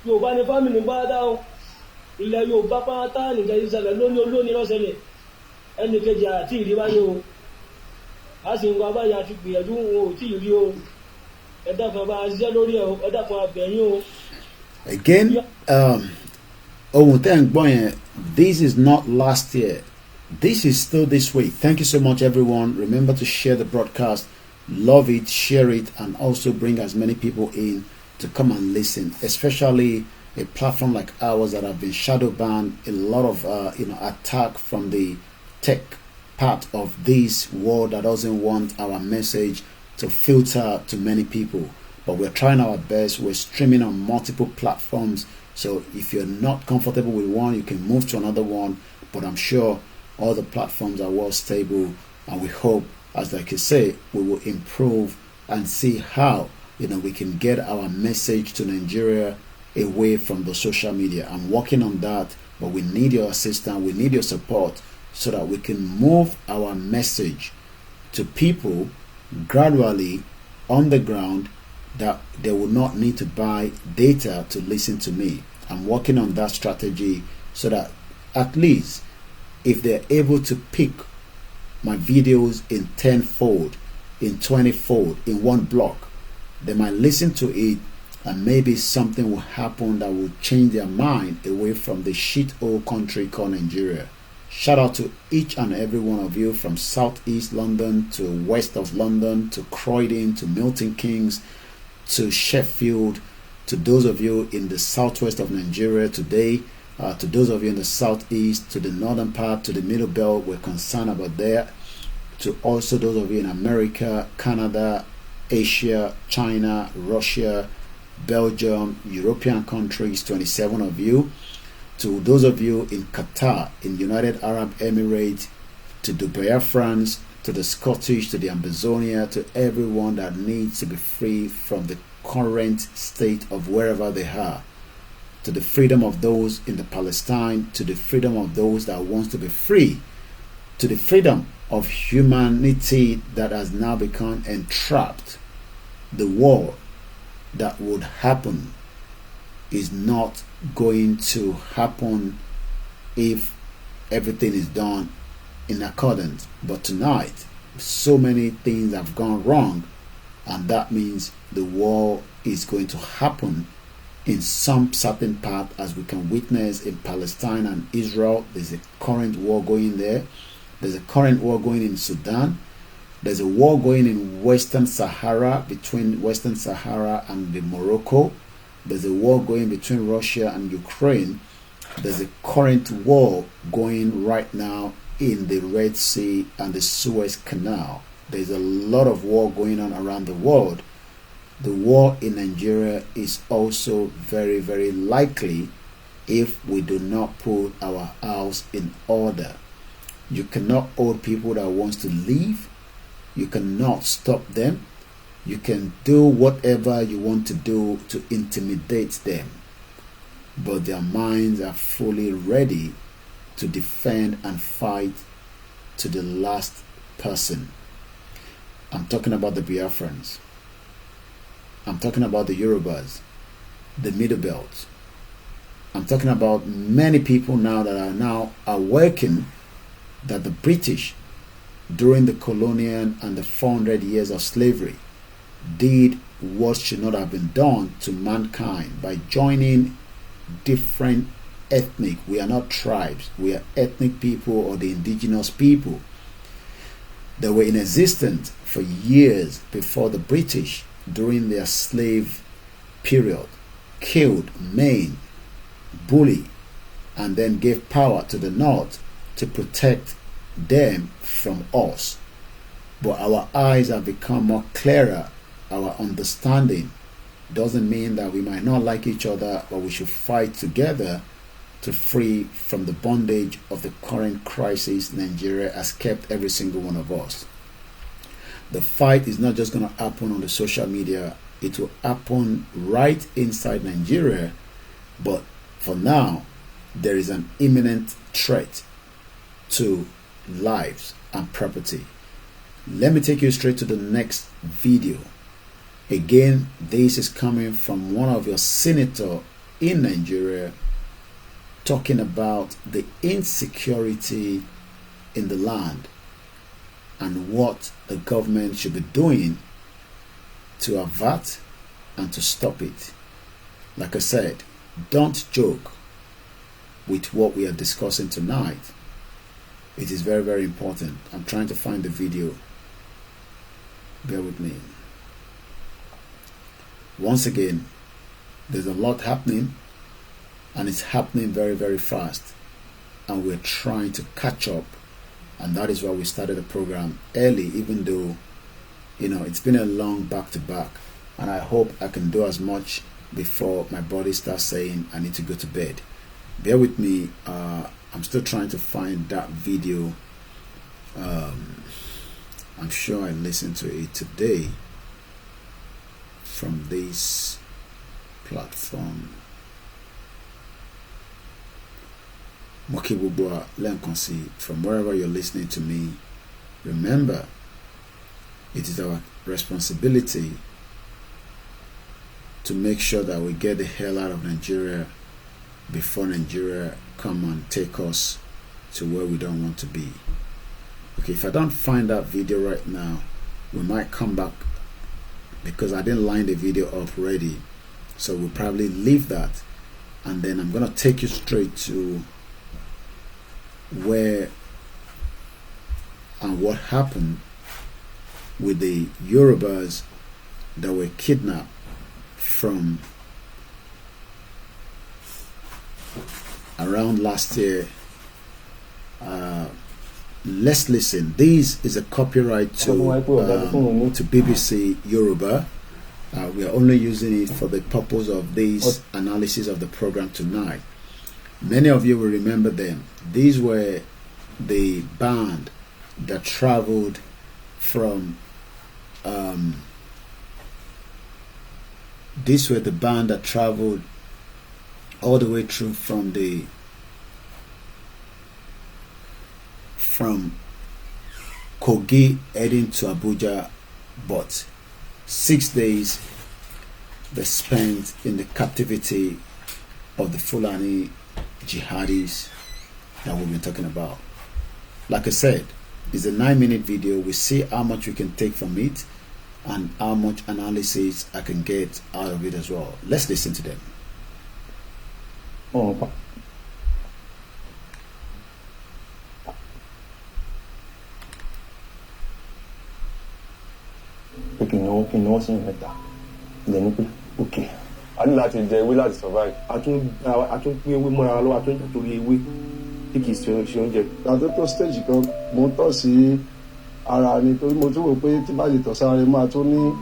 Yorùbá ní fámìlì bá dá o ilẹ̀ Yorùbá pátá nìkan ìṣẹ̀lẹ̀ lónìí olónìí lọ́sẹ̀lẹ̀ ẹnì kejì àti ìrìbáyé o a sì ń gba báyìí àti gbìyànjú wọn ò tí ì rí o ẹ dákun bá ṣiṣẹ́ lórí ẹ ẹ dákun abẹ̀yìn o. Again, ohun tẹ́ ń gbọ́ yẹn, this is not last year. This is still this week. Thank you so much, everyone. Remember to share the broadcast, love it, share it, and also bring as many people in to come and listen, especially a platform like ours that have been shadow banned. A lot of attack from the tech part of this world that doesn't want our message to filter to many people. But we're trying our best. We're streaming on multiple platforms. So if you're not comfortable with one, you can move to another one. But I'm sure all the platforms are well stable, and we hope, as like you say, we will improve and see how we can get our message to Nigeria away from the social media. I'm working on that, but we need your assistance, we need your support so that we can move our message to people gradually on the ground, that they will not need to buy data to listen to me. I'm working on that strategy so that at least if they're able to pick my videos in 10-fold, in 20-fold, in one block, they might listen to it, and maybe something will happen that will change their mind away from the shithole country called Nigeria. Shout out to each and every one of you, from southeast London to west of London to Croydon to Milton Keynes to Sheffield, to those of you in the southwest of Nigeria today, to those of you in the southeast, to the northern part, to the middle belt, we're concerned about there, to also those of you in America, Canada, Asia, China, Russia, Belgium, European countries, 27 of you, to those of you in Qatar, in United Arab Emirates, to Dubai, France, to the Scottish, to the Amazonia, to everyone that needs to be free from the current state of wherever they are, to the freedom of those in the Palestine, to the freedom of those that wants to be free, to the freedom of humanity that has now become entrapped. The war that would happen is not going to happen if everything is done in accordance. But tonight, so many things have gone wrong, and that means the war is going to happen in some certain part, as we can witness in Palestine and Israel. There's a current war going there. There's a current war going in Sudan. There's a war going in Western Sahara, between Western Sahara and the Morocco. There's a war going between Russia and Ukraine. There's a current war going right now in the Red Sea and the Suez Canal. There's a lot of war going on around the world. The war in Nigeria is also very, very likely if we do not put our house in order. You cannot hold people that wants to leave. You cannot stop them. You can do whatever you want to do to intimidate them, but their minds are fully ready to defend and fight to the last person. I'm talking about the Biafrans. I'm talking about the Yorubas, the Middle Belt. I'm talking about many people now that are now awakened that the British, during the colonial and the 400 years of slavery, did what should not have been done to mankind by joining different ethnic. We are not tribes, we are ethnic people, or the indigenous people that were in existence for years before the British, during their slave period, killed, maimed, bullied, and then gave power to the North to protect them from us. But our eyes have become more clearer. Our understanding doesn't mean that we might not like each other, but we should fight together to free from the bondage of the current crisis Nigeria has kept every single one of us. The fight is not just going to happen on the social media, it will happen right inside Nigeria. But for now, there is an imminent threat to lives and property. Let me take you straight to the next video. Again, this is coming from one of your senators in Nigeria, talking about the insecurity in the land and what the government should be doing to avert and to stop it. Like I said, don't joke with what we are discussing tonight. It is very, very important. I'm trying to find the video. Bear with me. Once again, there's a lot happening, and it's happening very, very fast, and we're trying to catch up, and that is why we started the program early, even though, you know, it's been a long back-to-back, and I hope I can do as much before my body starts saying I need to go to bed. Bear with me. I'm still trying to find that video. I'm sure I listened to it today from this platform. Mokibubwa Lenkonsi, from wherever you're listening to me, remember, it is our responsibility to make sure that we get the hell out of Nigeria before Nigeria come and take us to where we don't want to be. Okay, if I don't find that video right now, we might come back, because I didn't line the video up ready, so we'll probably leave that, and then I'm gonna take you straight to where and what happened with the Yorubas that were kidnapped from around last year. Let's listen. This is a copyright to BBC Yoruba. We are only using it for the purpose of this analysis of the program tonight. Many of you will remember them. These were the band that traveled from all the way through from Kogi heading to Abuja, but 6 days they spent in the captivity of the Fulani jihadis that we've been talking about. Like I said, it's a 9-minute video. We see how much we can take from it and how much analysis I can get out of it as well. Let's listen to them. Ìnáwó sí ìmẹ́ta lẹ́nu pé òkè a ní láti jẹ ewé láti survive. A tún pín ewé mọ́ra lọ́wọ́, a tún jà torí ewé tí kìí ṣe oúnjẹ. Àti tó stage kan mo ń tọ̀ sí ara ni, torí mo tún rò pé tí bá lè tọ̀ sára rẹ̀ máa tó ní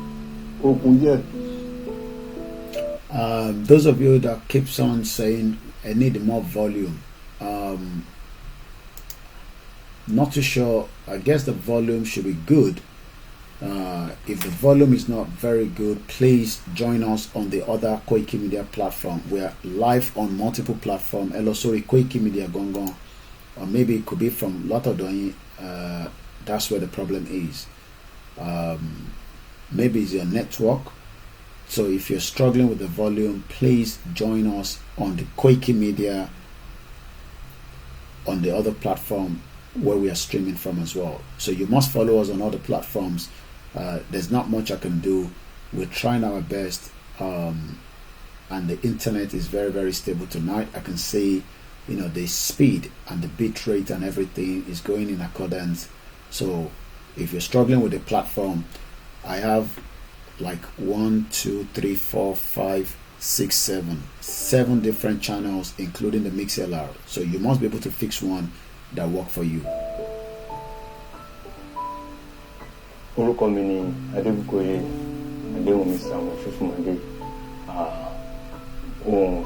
okun díẹ̀. Those of you that keeps on saying I need more volume. Not too sure. I guess the volume should be good. If the volume is not very good, please join us on the other Koikimedia platform. We are live on multiple platforms. Sorry, Koikimedia Gongon, or maybe it could be from Lotodoi. That's where the problem is. Maybe it's your network. So if you're struggling with the volume, please join us on the Koikimedia on the other platform where we are streaming from as well. So you must follow us on other platforms. There's not much I can do. We're trying our best, and the internet is very, very stable tonight. I can see, the speed and the bit rate and everything is going in accordance. So if you're struggling with the platform, I have like 1, 2, 3, 4, 5, 6, 7 different channels, including the MixLR. So you must be able to fix one that work for you. Orúkọ mi ni Adébùkọ́yè Adéwùmí Sanwo-Olu.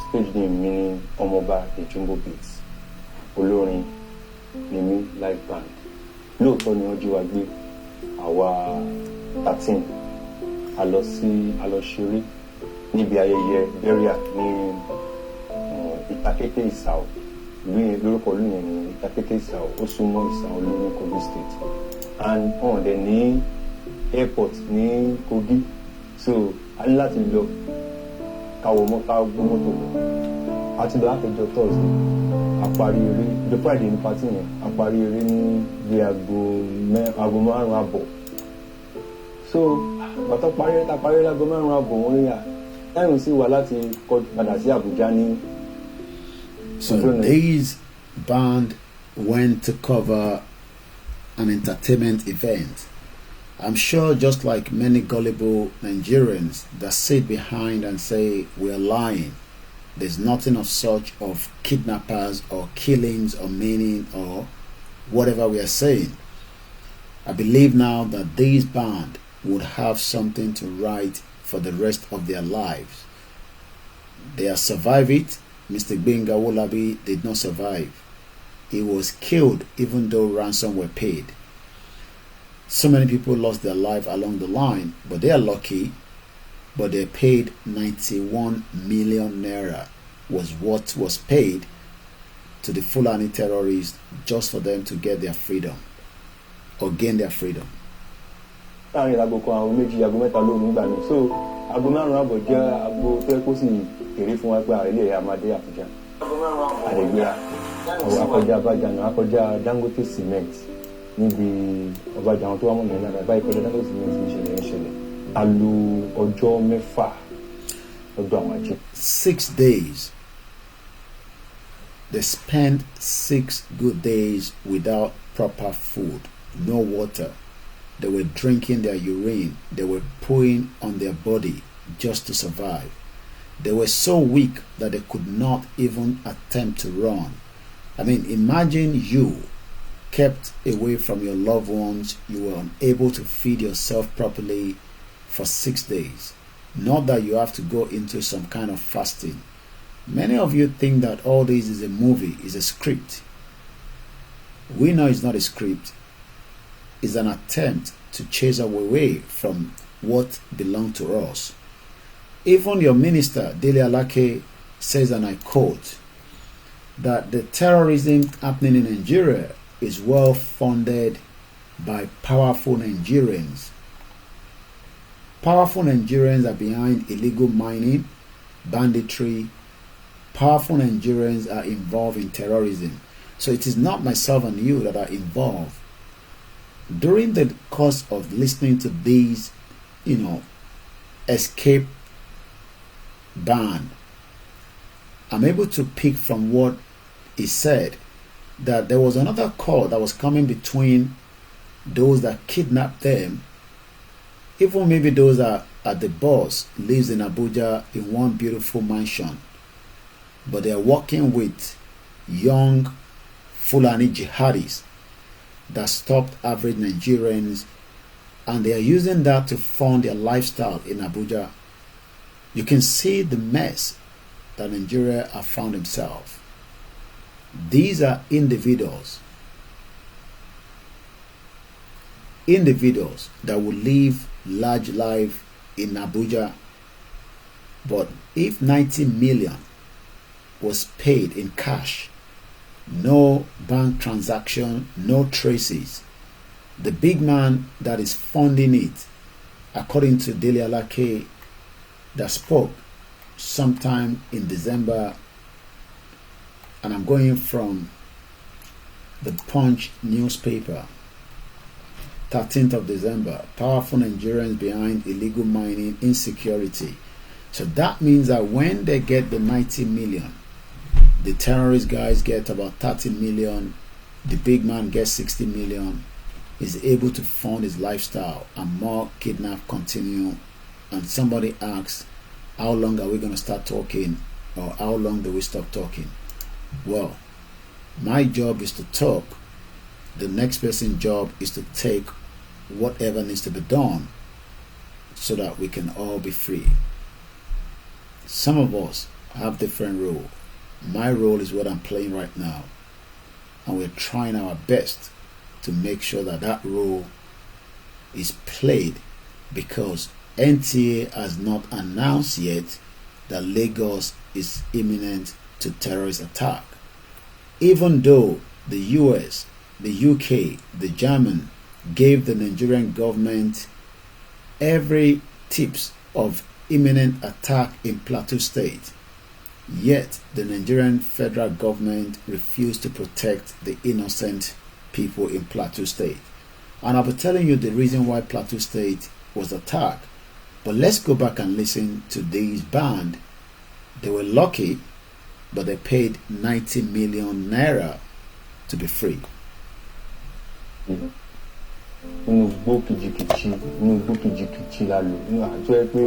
Stage name mi ni Ọmọọba the Jumbo Beats. Olórin ni mí live band. Lóòótọ́ ni wọ́n jí wa gbé àwa 13 a lọ ṣeré níbi ayẹyẹ burial ní Ìtàkété Ìsàó. Lórúkọ ìlú yẹn ni Ìtàkété Ìsàó. Ó súnmọ́ Ìsàó-Olú ní Kogi State. And on the ní airport ní Kogi, so a ní láti lọ káwọ mọ́tò lọ àti lọ látọjọ́ Thursday a parí eré the Friday ní party yẹn a parí eré ní bí aago 5:30 àbọ̀. So bàtọ́ parí láago 5:30 àbọ̀ wọ́n yà táyọ̀ sí wà láti padà sí Àbújá ní. So these band went to cover an entertainment event. I'm sure just like many gullible Nigerians that sit behind and say we're lying, there's nothing of such of kidnappers or killings or meaning or whatever we are saying. I believe now that this band would have something to write for the rest of their lives. They have survived it. Mr. Gbenga Wolabi did not survive. He was killed even though ransom were paid. So many people lost their life along the line, but they are lucky. But they paid 91 million naira was what was paid to the Fulani terrorists just for them to get their freedom or gain their freedom. Láàrin aago kan àwọn méjì aago mẹ́ta lóru nígbà náà so aago 5:00 àbọ̀ jẹ́ aago tó yẹ kó sì kéré fún wa pé ilé ẹ̀yà máa dé Àbújá àdègbéra akọjá Abájánu akọjá Dangote cement níbi Ọbàjàwọn tó wà mọ́ nìyẹn náà báyìí kọjá Dangote cement ìṣẹ̀lẹ̀ a lo ọjọ́ 6 lọ́dọ̀ àwọn ajé. 6 days. They spent 6 good days without proper food, no water. They were drinking their urine. They were pouring on their body just to survive. They were so weak that they could not even attempt to run. I mean, imagine you kept away from your loved ones. You were unable to feed yourself properly for 6 days. Not that you have to go into some kind of fasting. Many of you think that all this is a movie, is a script. We know it's not a script. It's an attempt to chase us away from what belongs to us. Even your minister, Dele Alake, says, and I quote, that the terrorism happening in Nigeria is well funded by powerful Nigerians. Powerful Nigerians are behind illegal mining, banditry. Powerful Nigerians are involved in terrorism. So it is not myself and you that are involved. During the course of listening to these, escape band, I'm able to pick from what he said that there was another call that was coming between those that kidnapped them. Even maybe those that the boss lives in Abuja in one beautiful mansion, but they are working with young Fulani jihadis that stopped average Nigerians, and they are using that to fund their lifestyle in Abuja. You can see the mess that Nigeria have found himself. These are individuals that will live large life in Abuja, but if 90 million was paid in cash, no bank transaction, no traces, the big man that is funding it, according to Dele Alake, that spoke sometime in December, and I'm going from the Punch newspaper, 13th of December, powerful Nigerians behind illegal mining insecurity. So that means that when they get the 90 million, the terrorist guys get about 30 million, the big man gets 60 million, is able to fund his lifestyle, and more kidnap continue. And somebody asks, how long are we going to start talking, or how long do we stop talking? Well, my job is to talk. The next person's job is to take whatever needs to be done so that we can all be free. Some of us have different roles. My role is what I'm playing right now, and we're trying our best to make sure that that role is played, because NTA has not announced yet that Lagos is imminent to terrorist attack. Even though the US, the UK, the German gave the Nigerian government every tips of imminent attack in Plateau State, yet the Nigerian federal government refused to protect the innocent people in Plateau State. And I'll be telling you the reason why Plateau State was attacked. But let's go back and listen to this band. They were lucky, but they paid 90 million naira to be free. inú gbó kìjìkìjì la lò ní àjọ ẹ pé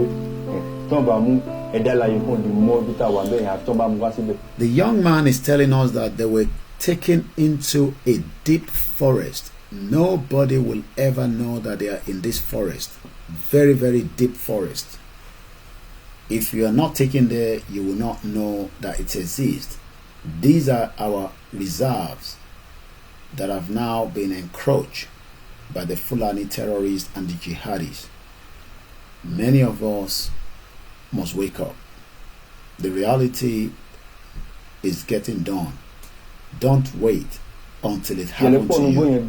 tán bá mú ẹ̀dá láyé kan lè mọ ibi tá a wà bẹ́ẹ̀ àti tán bá mú wá síbẹ̀. The young man is telling us that they were taken into a deep forest. Nobody will ever know that they are in this forest. Very, very deep forest. If you are not taken there, you will not know that it exists. These are our reserves that have now been encroached by the Fulani terrorists and the jihadis. Many of us must wake up. The reality is getting done. Don't wait until it happens to you.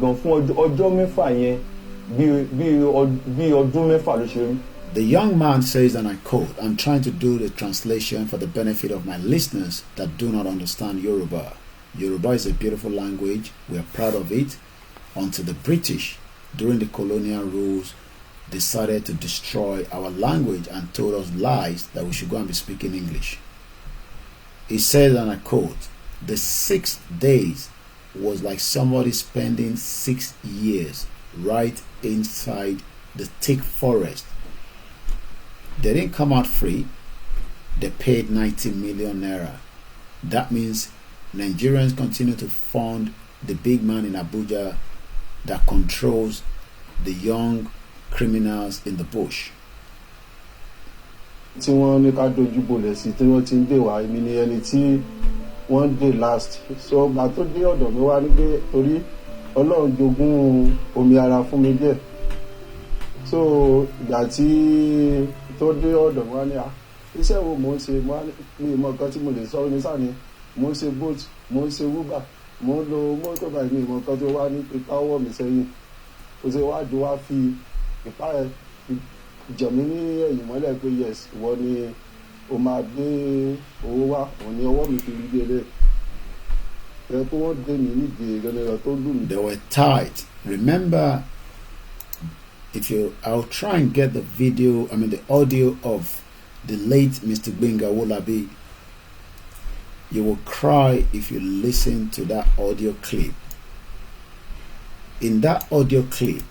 The young man says, and I quote, I'm trying to do the translation for the benefit of my listeners that do not understand Yoruba. Yoruba is a beautiful language. We are proud of it. Until the British, during the colonial rules, decided to destroy our language and told us lies that we should go and be speaking English. He says, and I quote, the 6 days was like somebody spending 6 years right inside the thick forest. They didn't come out free. They paid 90 million naira. That means Nigerians continue to fund the big man in Abuja that controls the young criminals in the bush. Tí wọ́n ní ká dojú bolẹ̀ sí tí wọ́n ti ń dè wá èmi ni ẹni tí wọ́n dè last. So gbà tó dé ọ̀dọ̀ mi wá ní pé torí Ọlọ́run jogún omi ara fún mi díẹ̀. So ìgbà tí tó dé ọ̀dọ̀ mi wá ní iṣẹ́ wo mò ń ṣe mi mọ nǹkan tí mo lè sọ ní sáà ni mò ń ṣe boat mò ń ṣe uber mò ń lo mọ́tò báyìí mi mọ nǹkan tó wá ní ipa ọwọ́ mi sẹ́yìn. Ó ṣe wá jù wá fi ìpá ẹ̀ jẹ̀mí ní ẹ̀yìn mọ́lẹ̀ pé yes ìwọ ni o máa gbé owó wá òun ni ọwọ́ mi fi rí délé ẹ kó wọ́n dé mi nídìí ìgbẹ́nìyàn tó lù mí. They were tight. Remember, I'll try and get the the audio of the late Mr. Gbenga Wolabi. You will cry if you listen to that audio clip. In that audio clip,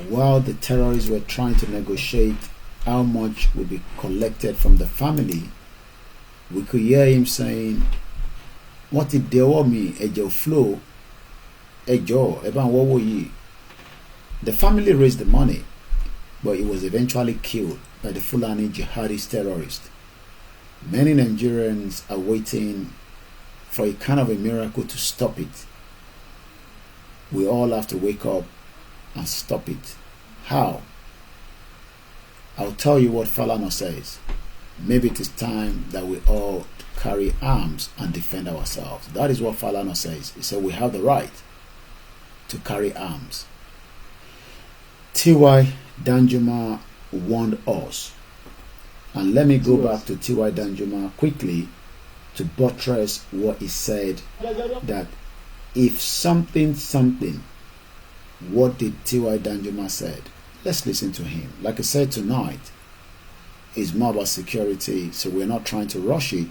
while the terrorists were trying to negotiate how much would be collected from the family, we could hear him saying, what if they owe me a flow, a jaw, about what were ye? The family raised the money, but it was eventually killed by the Fulani jihadist terrorists. Many Nigerians are waiting for a kind of a miracle to stop it. We all have to wake up and stop it. How? I'll tell you what Falana says. Maybe it is time that we all carry arms and defend ourselves. That is what Falana says. He said we have the right to carry arms. T.Y. Danjuma warned us. And let me go back to T.Y. Danjuma quickly to buttress what he said, that if something, what did T.Y. Danjuma said? Let's listen to him. Like I said tonight, it's more about security, so we're not trying to rush it.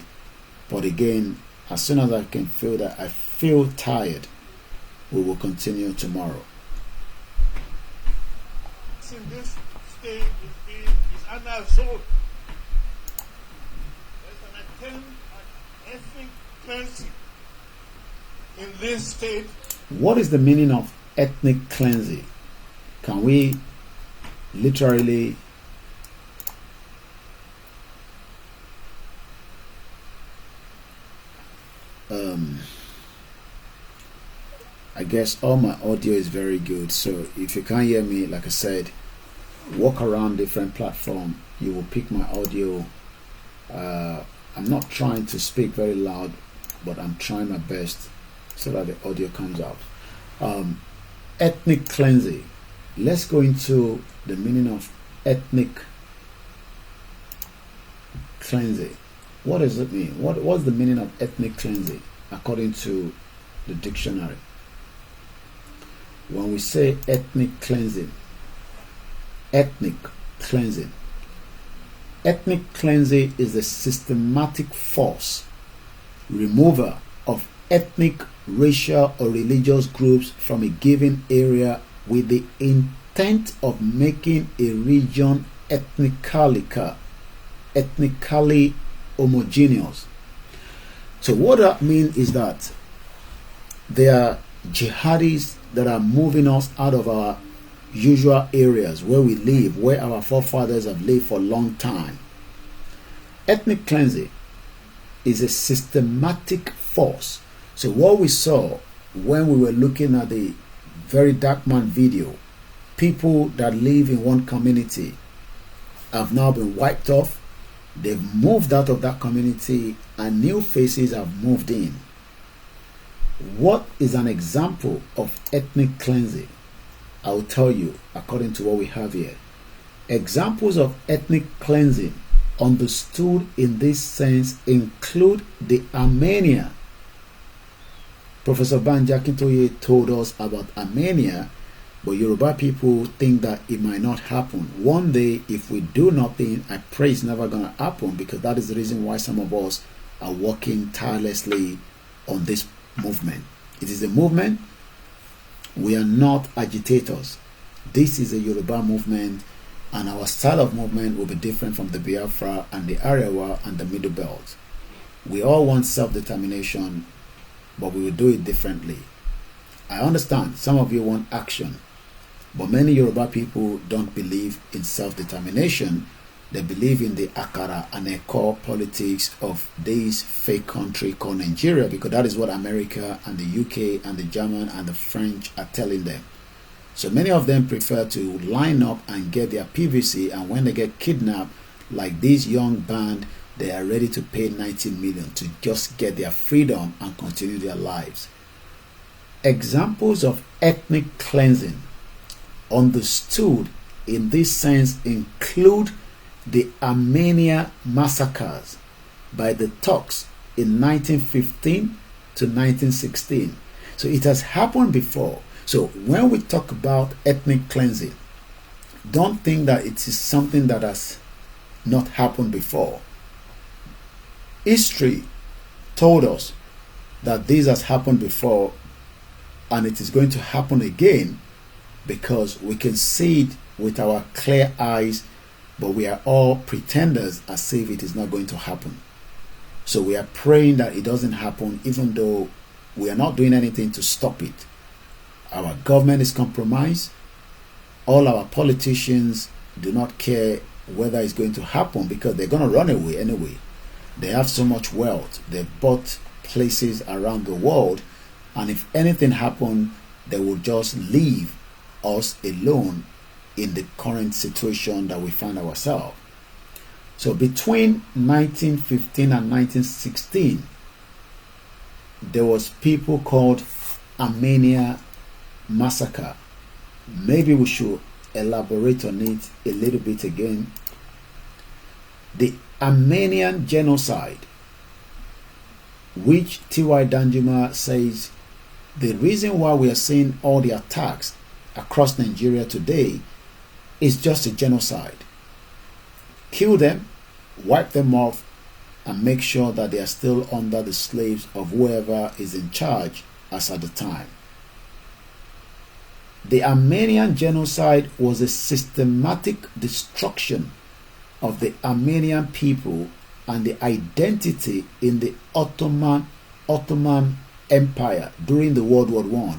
But again, as soon as I can feel that I feel tired, we will continue tomorrow. In this state is an assault. There's an attempt at ethnic cleansing in this state. What is the meaning of ethnic cleansing? Can we literally I guess all my audio is very good, so if you can't hear me, like I said, walk around different platform, you will pick my audio. I'm not trying to speak very loud, but I'm trying my best so that the audio comes out. Ethnic cleansing. Let's go into the meaning of ethnic cleansing. What does it mean? What's the meaning of ethnic cleansing according to the dictionary? When we say ethnic cleansing, ethnic cleansing is a systematic force removal of ethnic, racial, or religious groups from a given area with the intent of making a region ethnically homogeneous. So what that means is that there are jihadis that are moving us out of our usual areas where we live, where our forefathers have lived for a long time. Ethnic cleansing is a systematic force. So what we saw when we were looking at the Very Dark Man video, people that live in one community have now been wiped off. They've moved out of that community and new faces have moved in. What is an example of ethnic cleansing? I'll tell you according to what we have here. Examples of ethnic cleansing understood in this sense include the Armenia. Professor Banji Akintoye told us about Armenia, but Yoruba people think that it might not happen. One day, if we do nothing, I pray it's never going to happen, because that is the reason why some of us are working tirelessly on this movement. It is a movement. We are not agitators. This is a Yoruba movement, and our style of movement will be different from the Biafra and the Arewa and the Middle Belt. We all want self-determination, but we will do it differently. I understand some of you want action, but many Yoruba people don't believe in self-determination. They believe in the Akara and Eko politics of this fake country called Nigeria, because that is what America and the UK and the German and the French are telling them. So many of them prefer to line up and get their PVC, and when they get kidnapped, like this young band, they are ready to pay 90 million to just get their freedom and continue their lives. Examples of ethnic cleansing understood in this sense include the Armenia massacres by the Turks in 1915 to 1916. So it has happened before. So when we talk about ethnic cleansing, don't think that it is something that has not happened before. History told us that this has happened before, and it is going to happen again, because we can see it with our clear eyes, but we are all pretenders as if it is not going to happen. So we are praying that it doesn't happen, even though we are not doing anything to stop it. Our government is compromised. All our politicians do not care whether it's going to happen, because they're going to run away anyway. They have so much wealth. They bought places around the world, and if anything happened, they will just leave us alone in the current situation that we find ourselves. So between 1915 and 1916, there was people called Armenia massacre. Maybe we should elaborate on it a little bit again. The Armenian genocide, which T.Y. Danjuma says the reason why we are seeing all the attacks across Nigeria today is just a genocide. Kill them, wipe them off, and make sure that they are still under the slaves of whoever is in charge as at the time. The Armenian genocide was a systematic destruction of the Armenian people and the identity in the Ottoman Empire during the World War I.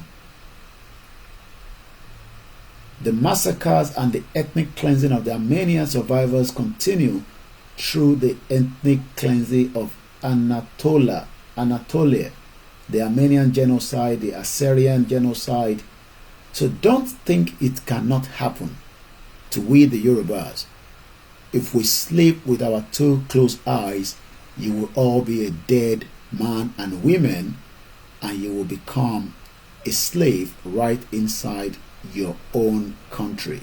The massacres and the ethnic cleansing of the Armenian survivors continue through the ethnic cleansing of Anatolia, the Armenian genocide, the Assyrian genocide. So don't think it cannot happen to we the Yorubas. If we sleep with our two closed eyes, you will all be a dead man and women, and you will become a slave right inside your own country.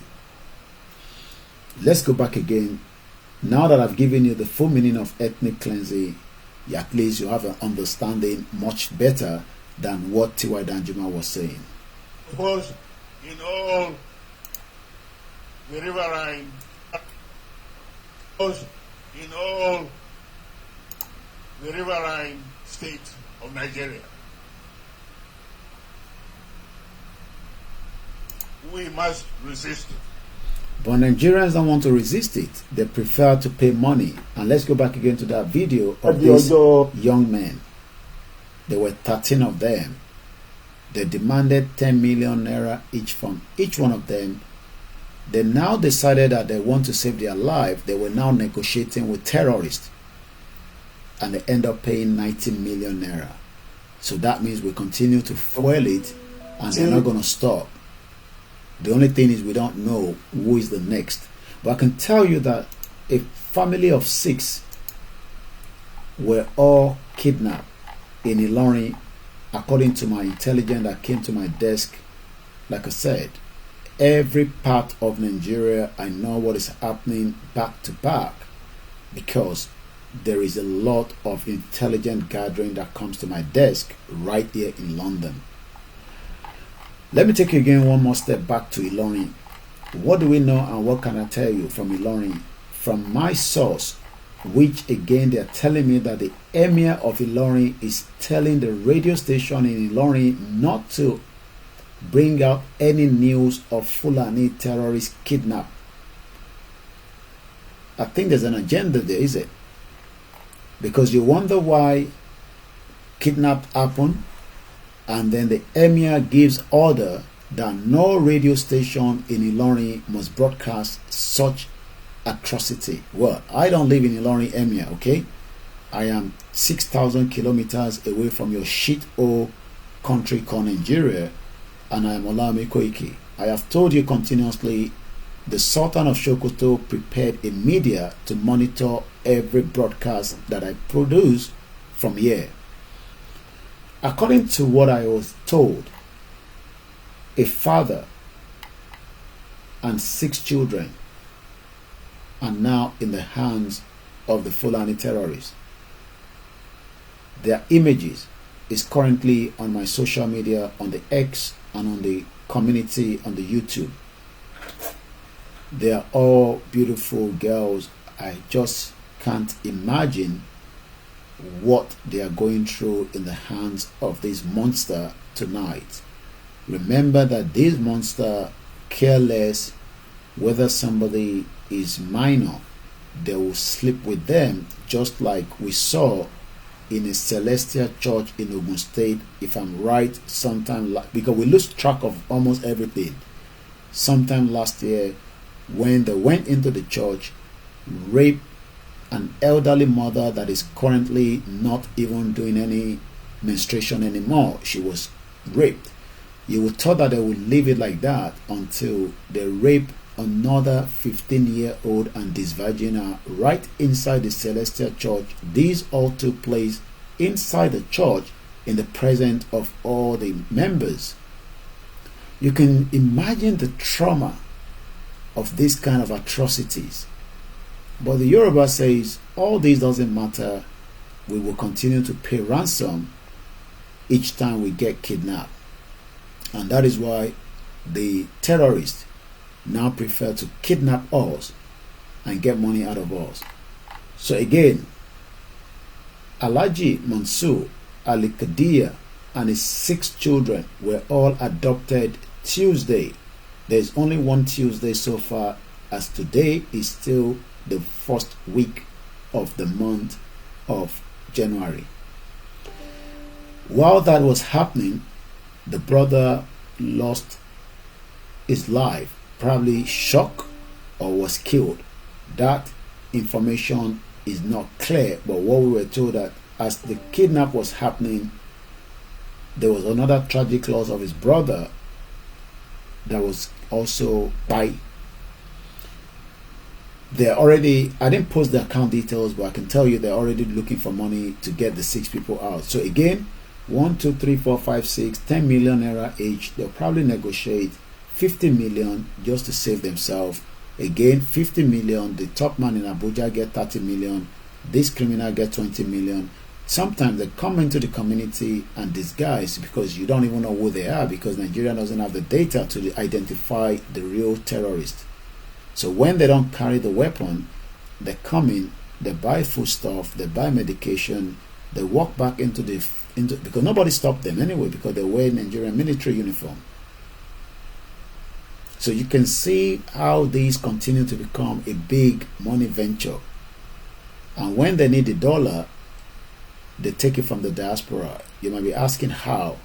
Let's go back again. Now that I've given you the full meaning of ethnic cleansing, at least you have an understanding much better than what T.Y. Danjuma was saying. Was in all the riverine, was in all the riverine states of Nigeria. We must resist it. But Nigerians don't want to resist it. They prefer to pay money. And let's go back again to that video of these young men. There were 13 of them. They demanded 10 million naira each from each one of them. They now decided that they want to save their life. They were now negotiating with terrorists. And they end up paying 19 million naira. So that means we continue to fuel it, and they're not going to stop. The only thing is we don't know who is the next. But I can tell you that a family of 6 were all kidnapped in Ilorin, according to my intelligence that came to my desk. Like I said, every part of Nigeria, I know what is happening back to back, because there is a lot of intelligent gathering that comes to my desk right here in London. Let me take you again one more step back to Ilorin. What do we know and what can I tell you from Ilorin? From my source, which again they are telling me that the Emir of Ilorin is telling the radio station in Ilorin not to bring out any news of Fulani terrorist kidnap. I think there's an agenda there, is it? Because you wonder why kidnap happened, and then the Emir gives order that no radio station in Ilorin must broadcast such atrocity. Well, I don't live in Ilorin, Emir, okay? I am 6,000 kilometers away from your shit-hole country called Nigeria, and I am OLAYOMI KOIKI. I have told you continuously, the Sultan of Sokoto prepared a media to monitor every broadcast that I produce from here. According to what I was told, a father and 6 children are now in the hands of the Fulani terrorists. Their images is currently on my social media, on the X and on the community on the YouTube. They are all beautiful girls. I just can't imagine what they are going through in the hands of this monster tonight. Remember that this monster care less whether somebody is minor. They will sleep with them, just like we saw in a celestial church in Ogun State, if I'm right, sometime because we lose track of almost everything. Sometime last year, when they went into the church, raped an elderly mother that is currently not even doing any menstruation anymore. She was raped. You would thought that they would leave it like that until they rape another 15-year-old and disvirgin her right inside the Celestial Church. These all took place inside the church in the presence of all the members. You can imagine the trauma of this kind of atrocities. But the Yoruba says, all this doesn't matter. We will continue to pay ransom each time we get kidnapped. And that is why the terrorists now prefer to kidnap us and get money out of us. So again, Alhaji Mansour Ali Kadia and his 6 children were all adopted Tuesday. There's only one Tuesday so far, as today is still the first week of the month of January. While that was happening, the brother lost his life, probably shocked or was killed. That information is not clear, but what we were told that as the kidnap was happening, there was another tragic loss of his brother that was also by. They're already, I didn't post the account details, but I can tell you they're already looking for money to get the 6 people out. So again, 1, 2, 3, 4, 5, 6, 10 million naira each. They'll probably negotiate 50 million just to save themselves. Again, 50 million. The top man in Abuja get 30 million. This criminal get 20 million. Sometimes they come into the community and disguise because you don't even know who they are, because Nigeria doesn't have the data to identify the real terrorist. So when they don't carry the weapon, they come in, they buy foodstuff, they buy medication, they walk back into because nobody stopped them anyway, because they wear Nigerian military uniform. So you can see how these continue to become a big money venture. And when they need the dollar, they take it from the diaspora. You might be asking how.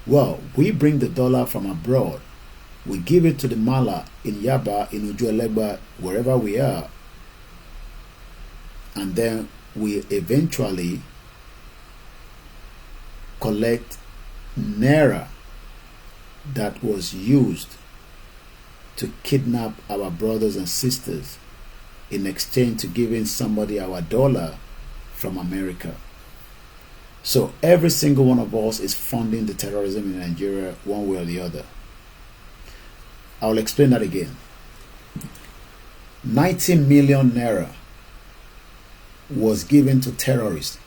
Well, we bring the dollar from abroad. We give it to the Mala in Yaba, in Ujuelegba, wherever we are. And then we eventually collect Naira that was used to kidnap our brothers and sisters in exchange to giving somebody our dollar from America. So every single one of us is funding the terrorism in Nigeria one way or the other. I'll explain that again. 90 million naira was given to terrorists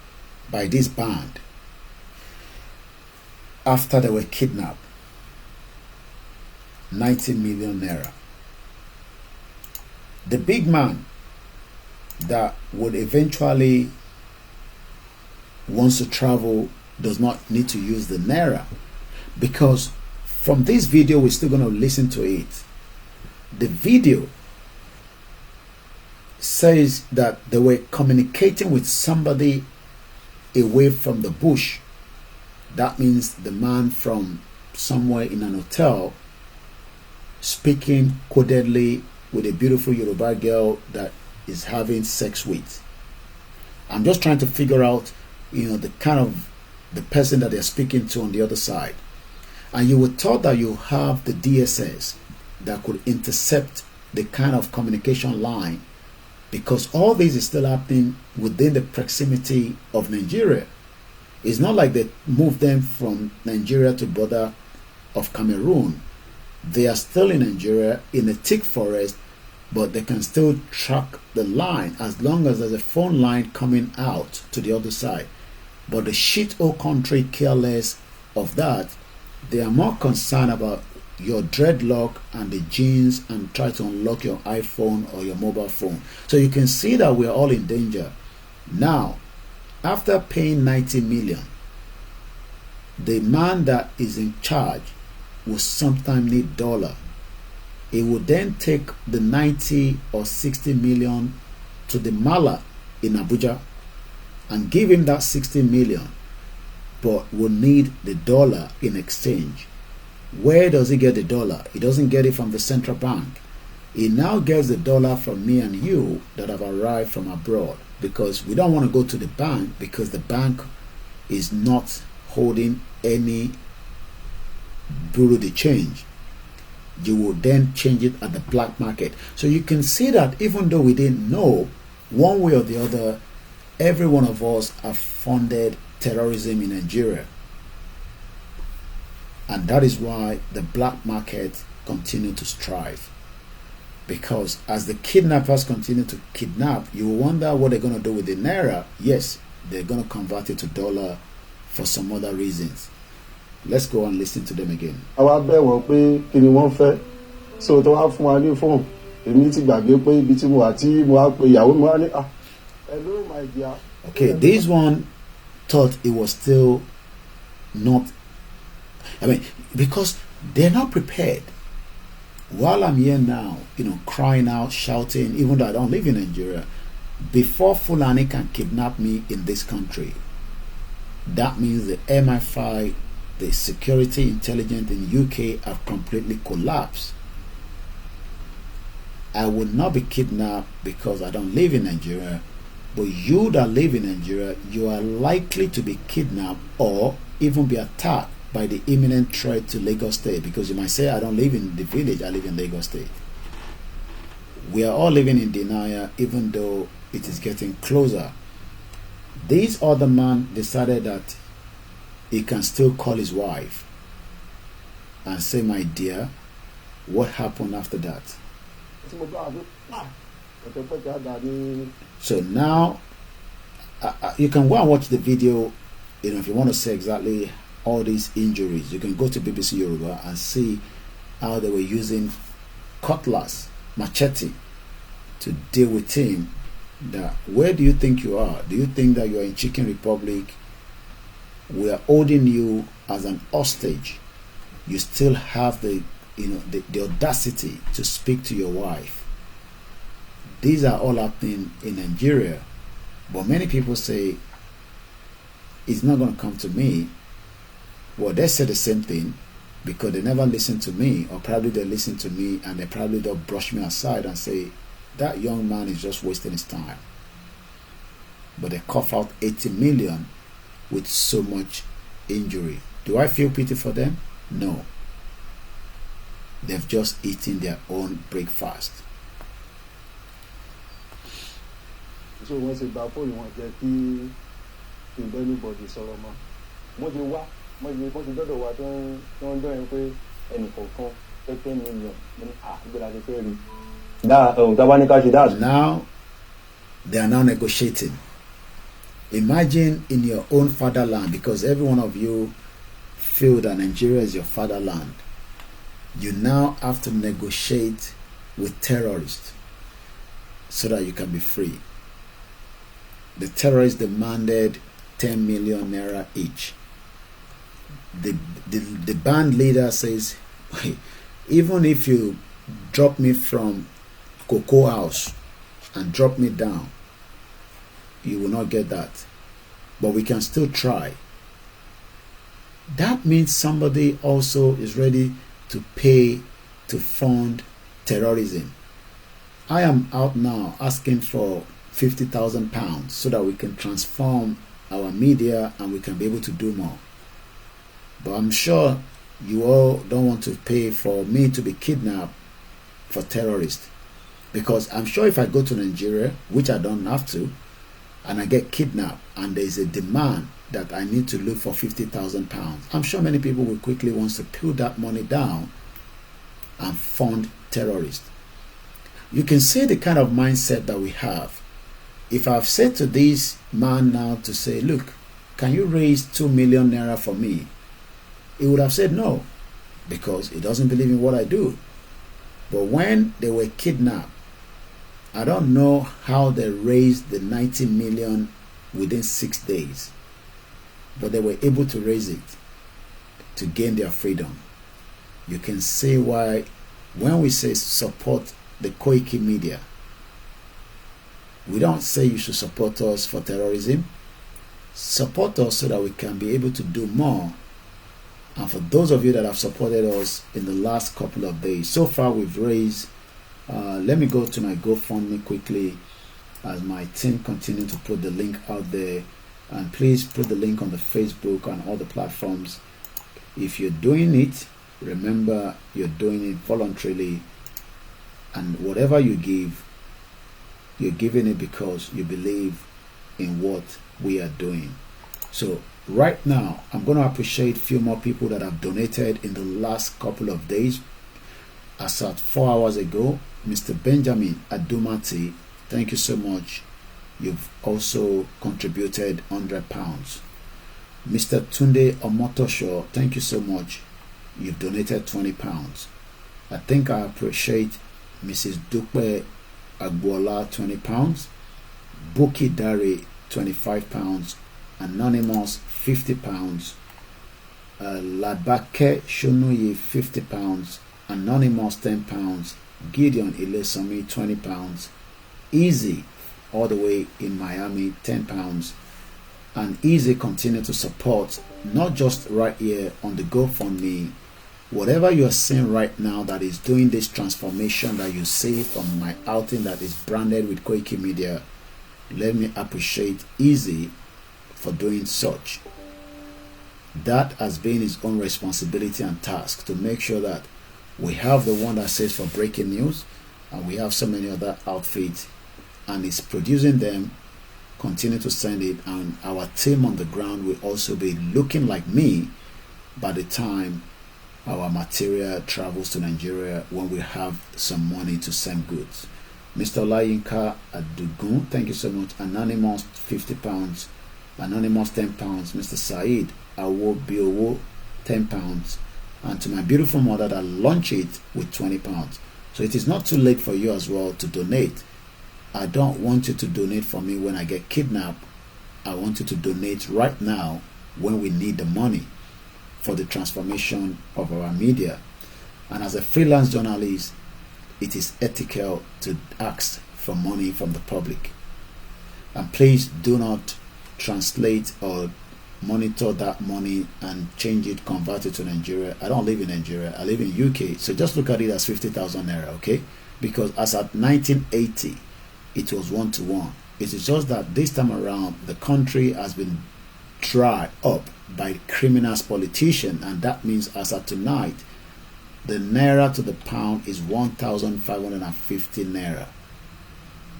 by this band after they were kidnapped. 90 million naira. The big man that would eventually wants to travel does not need to use the naira, because from this video we're still going to listen to it. The video says that they were communicating with somebody away from the bush. That means the man from somewhere in an hotel speaking codedly with a beautiful Yoruba girl that is having sex with. I'm just trying to figure out, the kind of the person that they're speaking to on the other side. And you would thought that you have the DSS that could intercept the kind of communication line, because all this is still happening within the proximity of Nigeria. It's not like they moved them from Nigeria to border of Cameroon. They are still in Nigeria in a thick forest, but they can still track the line as long as there's a phone line coming out to the other side. But the shithole country care less of that. They are more concerned about your dreadlock and the jeans and try to unlock your iPhone or your mobile phone. So you can see that we're all in danger. Now, after paying 90 million, the man that is in charge will sometimes need dollar. He would then take the 90 or 60 million to the Mala in Abuja and give him that 60 million, but will need the dollar in exchange. Where does he get the dollar? He doesn't get it from the central bank. He now gets the dollar from me and you that have arrived from abroad, because we don't want to go to the bank, because the bank is not holding any bureau de change. You will then change it at the black market. So you can see that even though we didn't know, one way or the other, every one of us have funded terrorism in Nigeria. And that is why the black market continue to strive. Because as the kidnappers continue to kidnap, you wonder what they're going to do with the naira. Yes, they're going to convert it to dollar for some other reasons. Let's go and listen to them again. Àwa bẹ̀ wọ́n pé kí ni wọ́n fẹ́, so tó wá fún wa ní fóònù, èmi ti gbàgbé pé ibi tí mo wà tí mo wá pe ìyàwó mi wá ní hello my dear. Okay, this one thought it was still not, I mean, because they're not prepared. While I'm here now, crying out, shouting, even though I don't live in Nigeria, before Fulani can kidnap me in this country, that means the MI5, the security intelligence in UK have completely collapsed. I will not be kidnapped because I don't live in Nigeria, but you that live in Nigeria, you are likely to be kidnapped or even be attacked by the imminent threat to Lagos State, because you might say, I don't live in the village, I live in Lagos State. We are all living in denial, even though it is getting closer. This other man decided that he can still call his wife and say, my dear, what happened after that? So now you can go and watch the video, if you want to see exactly all these injuries. You can go to BBC Yoruba and see how they were using cutlass, machete, to deal with him. That where do you think you are? Do you think that you are in Chicken Republic? We are holding you as an hostage. You still have the audacity to speak to your wife. These are all happening in Nigeria, but many people say it's not going to come to me. Well, they say the same thing because they never listen to me, or probably they listen to me and they probably don't brush me aside and say that young man is just wasting his time. But they cough out 80 million with so much injury. Do I feel pity for them? No. They've just eaten their own breakfast. So once about phone, wọ́n jẹ́ kí anybody sọ̀rọ̀ mọ́. Mo ti wá, mo ti dọ́dọ̀ wa tó ń dọ́rin pé ẹnìkọ̀ọ̀kan 10 million. Ìgbéra ti fẹ́ rí. Now they are now negotiating. Imagine in your own fatherland, because every one of you feel that Nigeria is your fatherland. You now have to negotiate with terrorists so that you can be free. The terrorists demanded 10 million naira each. The band leader says, even if you drop me from Cocoa House and drop me down, you will not get that, but we can still try. That means somebody also is ready to pay to fund terrorism. I am out now asking for £50,000 so that we can transform our media and we can be able to do more. But I'm sure you all don't want to pay for me to be kidnapped for terrorists, because I'm sure if I go to Nigeria, which I don't have to, and I get kidnapped and there is a demand that I need to look for £50,000, I'm sure many people will quickly want to pull that money down and fund terrorists. You can see the kind of mindset that we have. If I've said to this man now to say, look, can you raise 2 million naira for me? He would have said no, because he doesn't believe in what I do. But when they were kidnapped, I don't know how they raised the 90 million within 6 days, but they were able to raise it to gain their freedom. You can see why when we say support the Koikimedia, we don't say you should support us for terrorism. Support us so that we can be able to do more. And for those of you that have supported us in the last couple of days, so far we've raised Let me go to my GoFundMe quickly as my team continue to put the link out there. And please put the link on the Facebook and all the platforms. If you're doing it, remember you're doing it voluntarily, and whatever you give, you're giving it because you believe in what we are doing. So right now, I'm going to appreciate a few more people that have donated in the last couple of days. As at 4 hours ago, Mr. Benjamin Adumati, thank you so much. You've also contributed £100. Mr. Tunde Omotosho, thank you so much. You've donated £20. I think I appreciate Mrs. Dupe Agbola, £20. Buki Dari, £25. Anonymous, £50. Labake Shonuyi, £50. Anonymous, £10. Gideon Ilesami, £20. Easy, all the way in Miami, £10. And Easy continue to support, not just right here on the GoFundMe. Whatever you are seeing right now that is doing this transformation that you see from my outing that is branded with Koikimedia, let me appreciate Easy for doing such. That has been his own responsibility and task to make sure that we have the one that says for breaking news, and we have so many other outfits, and is producing them, continue to send it, and our team on the ground will also be looking like me by the time our material travels to Nigeria, when we have some money to send goods. Mr. Olayinka Adugun, thank you so much. Anonymous, £50. Anonymous, £10. Mr. Said Awobiowo, £10. And to my beautiful mother that launched it with £20. So it is not too late for you as well to donate. I don't want you to donate for me when I get kidnapped. I want you to donate right now when we need the money for the transformation of our media. And as a freelance journalist, it is ethical to ask for money from the public. And please do not translate or monitor that money and change it, convert it to Nigeria. I don't live in Nigeria, I live in UK. So just look at it as 50,000 naira, okay? Because as at 1980, it was 1-to-1. It is just that this time around, the country has been dried up by criminals, politicians, and that means as of tonight, the naira to the pound is 1,550 naira.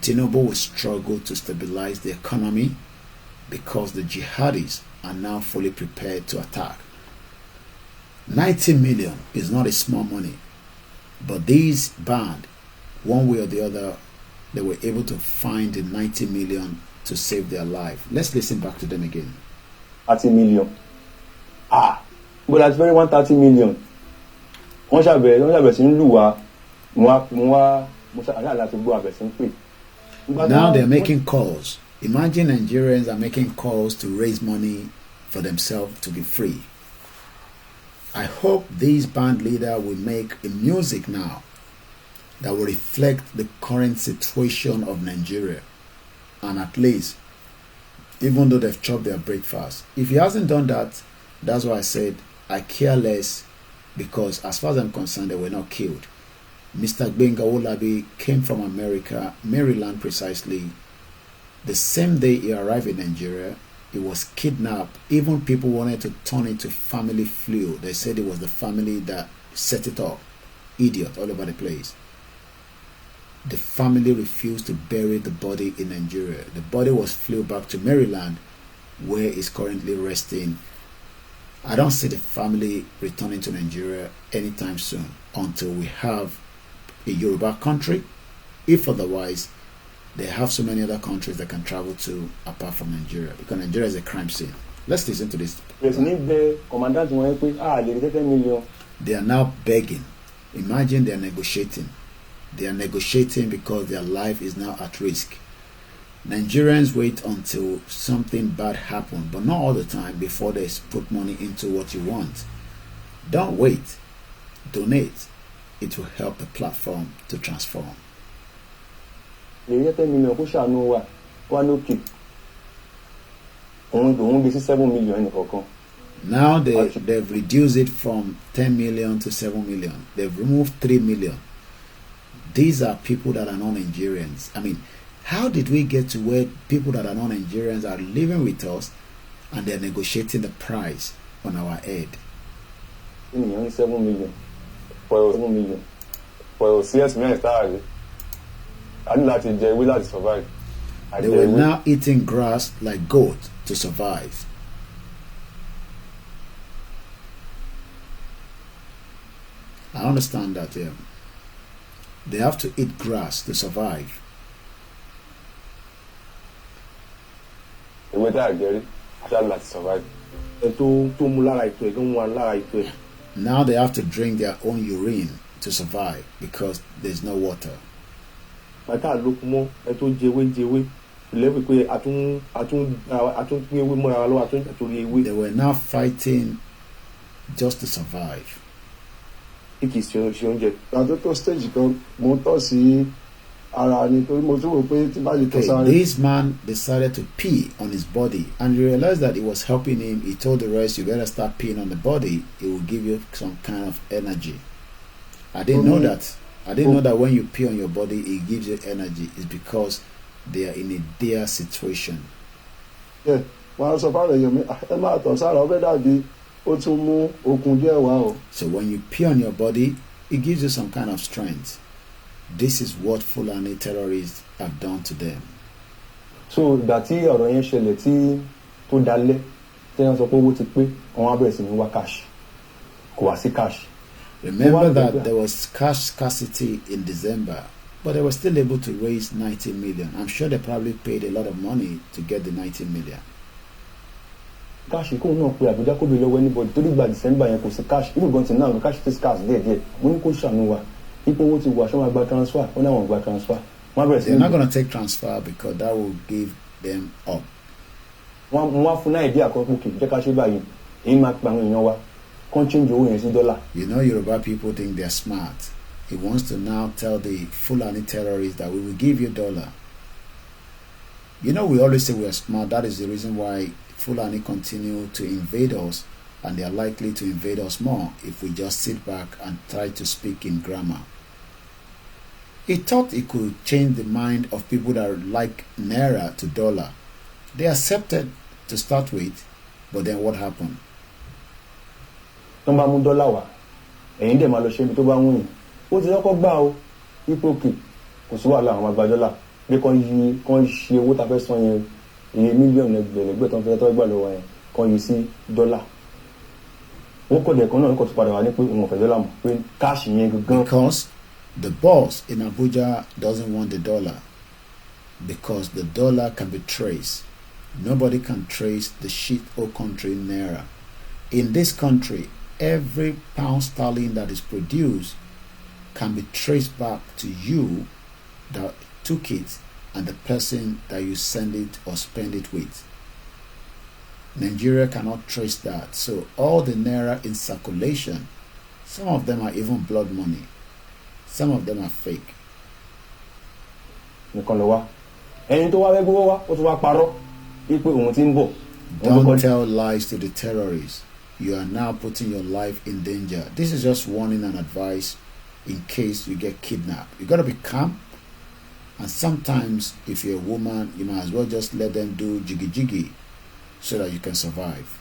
Tinubu will struggle to stabilize the economy because the jihadis are now fully prepared to attack. 90 million is not a small money, but these band, one way or the other, they were able to find the 90 million to save their life. Let's listen back to them again. 30 million. But that's very 130 million. Now they're making calls. Imagine Nigerians are making calls to raise money for themselves to be free. I hope this band leader will make a music now that will reflect the current situation of Nigeria, and at least, even though they've chopped their breakfast, if he hasn't done that, that's why I said I care less, because as far as I'm concerned, they were not killed. Mr. Gbenga Olabi came from America, Maryland precisely. The same day he arrived in Nigeria, he was kidnapped. Even people wanted to turn it to family flu. They said it was the family that set it up. Idiot all over the place. The family refused to bury the body in Nigeria. The body was flew back to Maryland, where it's currently resting. I don't see the family returning to Nigeria anytime soon until we have a Yoruba country. If otherwise, they have so many other countries they can travel to apart from Nigeria, because Nigeria is a crime scene. Let's listen to this. They are now begging. Imagine they are negotiating. They are negotiating because their life is now at risk. Nigerians wait until something bad happens, but not all the time, before they put money into what you want. Don't wait. Donate. It will help the platform to transform. Now they've reduced it from 10 million to 7 million. They've removed 3 million. These are people that are not Nigerians. I mean, how did we get to where people that are not Nigerians are living with us and they're negotiating the price on our head? 7 million. For 7 million. For CS men, I need that to we like to survive. They were now eating grass like goat to survive. I understand that, yeah. They have to eat grass to survive. The way that I get it, I don't like to survive. Now they have to drink their own urine to survive because there's no water. They were now fighting just to survive. Okay, this man decided to pee on his body and he realized that it was helping him. He told the rest, you better start peeing on the body, it will give you some kind of energy. I didn't know that. I didn't know that when you pee on your body it gives you energy. It's because they are in a dire situation. Yeah. So when you pee on your body, it gives you some kind of strength. This is what Fulani terrorists have done to them. So that cash. Remember that there was cash scarcity in December, but they were still able to raise 90 million. I'm sure they probably paid a lot of money to get the 90 million. Cash you not pay Abuja could be low anybody to by December and could cash. Even going to now the cash is cash there. When you show people want to wash on by transfer, when I want by transfer. They're not going to take transfer because that will give them up. One idea cooking, check out you in Mac Bang in Noah. You know, Yoruba people think they're smart. He wants to now tell the Fulani terrorists that we will give you $1. You know, we always say we are smart. That is the reason why Fulani continue to invade us, and they are likely to invade us more if we just sit back and try to speak in grammar. He thought he could change the mind of people that like Naira to dollar. They accepted to start with, but then what happened? $1 ẹ̀yin dẹ̀ máa lọ ṣe ibi tó bá wù yín ó ti lọ́kọ́ gbà ó ipòkè kò sí wàhálà àwọn àgbàjọ́là bí kan ṣe owó ta fẹ́ san yẹn iye mílíọ̀nù ẹgbẹ̀lẹ́gbẹ̀ tó ń fẹ́ tó gbà lọ́wọ́ yẹn kan yìí sí dọ́là wọ́n kọ̀ dẹ̀kan náà kò tún padà wá ní pé òun ò fẹ́ dọ́là mọ̀ pé káàṣì yẹn gangan. Because the boss in Abuja doesn't want the dollar, because the dollar can be traced. Nobody can trace the shit or country Naira. In this country, every pound sterling that is produced can be traced back to you that took it and the person that you send it or spend it with. Nigeria cannot trace that. So all the Naira in circulation, some of them are even blood money. Some of them are fake. Don't tell lies to the terrorists. You are now putting your life in danger. This is just warning and advice in case you get kidnapped. You gotta be calm. And sometimes if you're a woman, you might as well just let them do jiggy jiggy so that you can survive.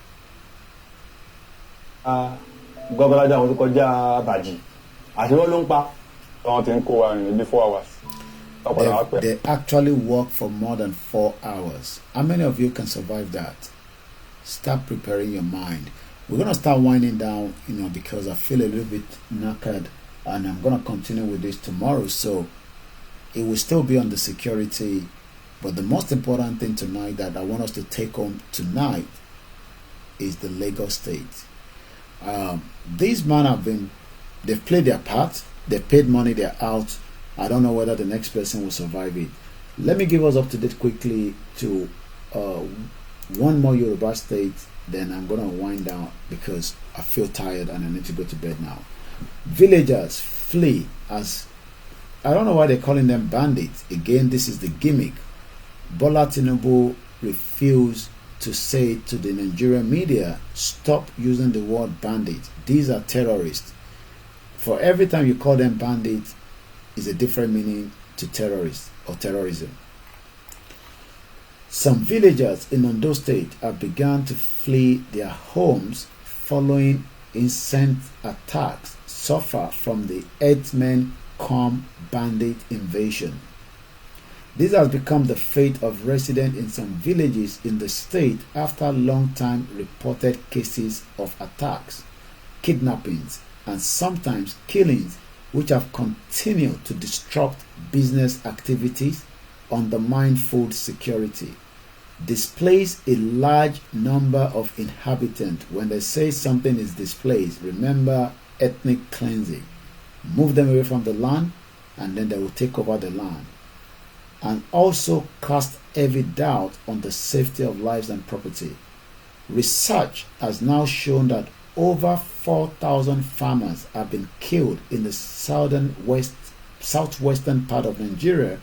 They actually work for more than 4 hours. How many of you can survive that? Start preparing your mind. We're going to start winding down, because I feel a little bit knackered, and I'm going to continue with this tomorrow. So it will still be on the security, but the most important thing tonight that I want us to take home tonight is the Lagos State. These men they've played their part, they've paid money, they're out. I don't know whether the next person will survive it. Let me give us up to date quickly to one more Yoruba state, then I'm going to wind down because I feel tired and I need to go to bed now. Villagers flee as, I don't know why they're calling them bandits. Again, this is the gimmick. Bola Tinubu refused to say to the Nigerian media, stop using the word bandit. These are terrorists. For every time you call them bandits, is a different meaning to terrorist or terrorism. Some villagers in Ondo State have begun to flee their homes following incessant attacks suffered from the herdsmen come bandit invasion. This has become the fate of residents in some villages in the state after long-time reported cases of attacks, kidnappings, and sometimes killings, which have continued to disrupt business activities, undermine food security, displace a large number of inhabitants. When they say something is displaced, remember ethnic cleansing. Move them away from the land, and then they will take over the land. And also cast heavy doubt on the safety of lives and property. Research has now shown that over 4,000 farmers have been killed in the southwestern part of Nigeria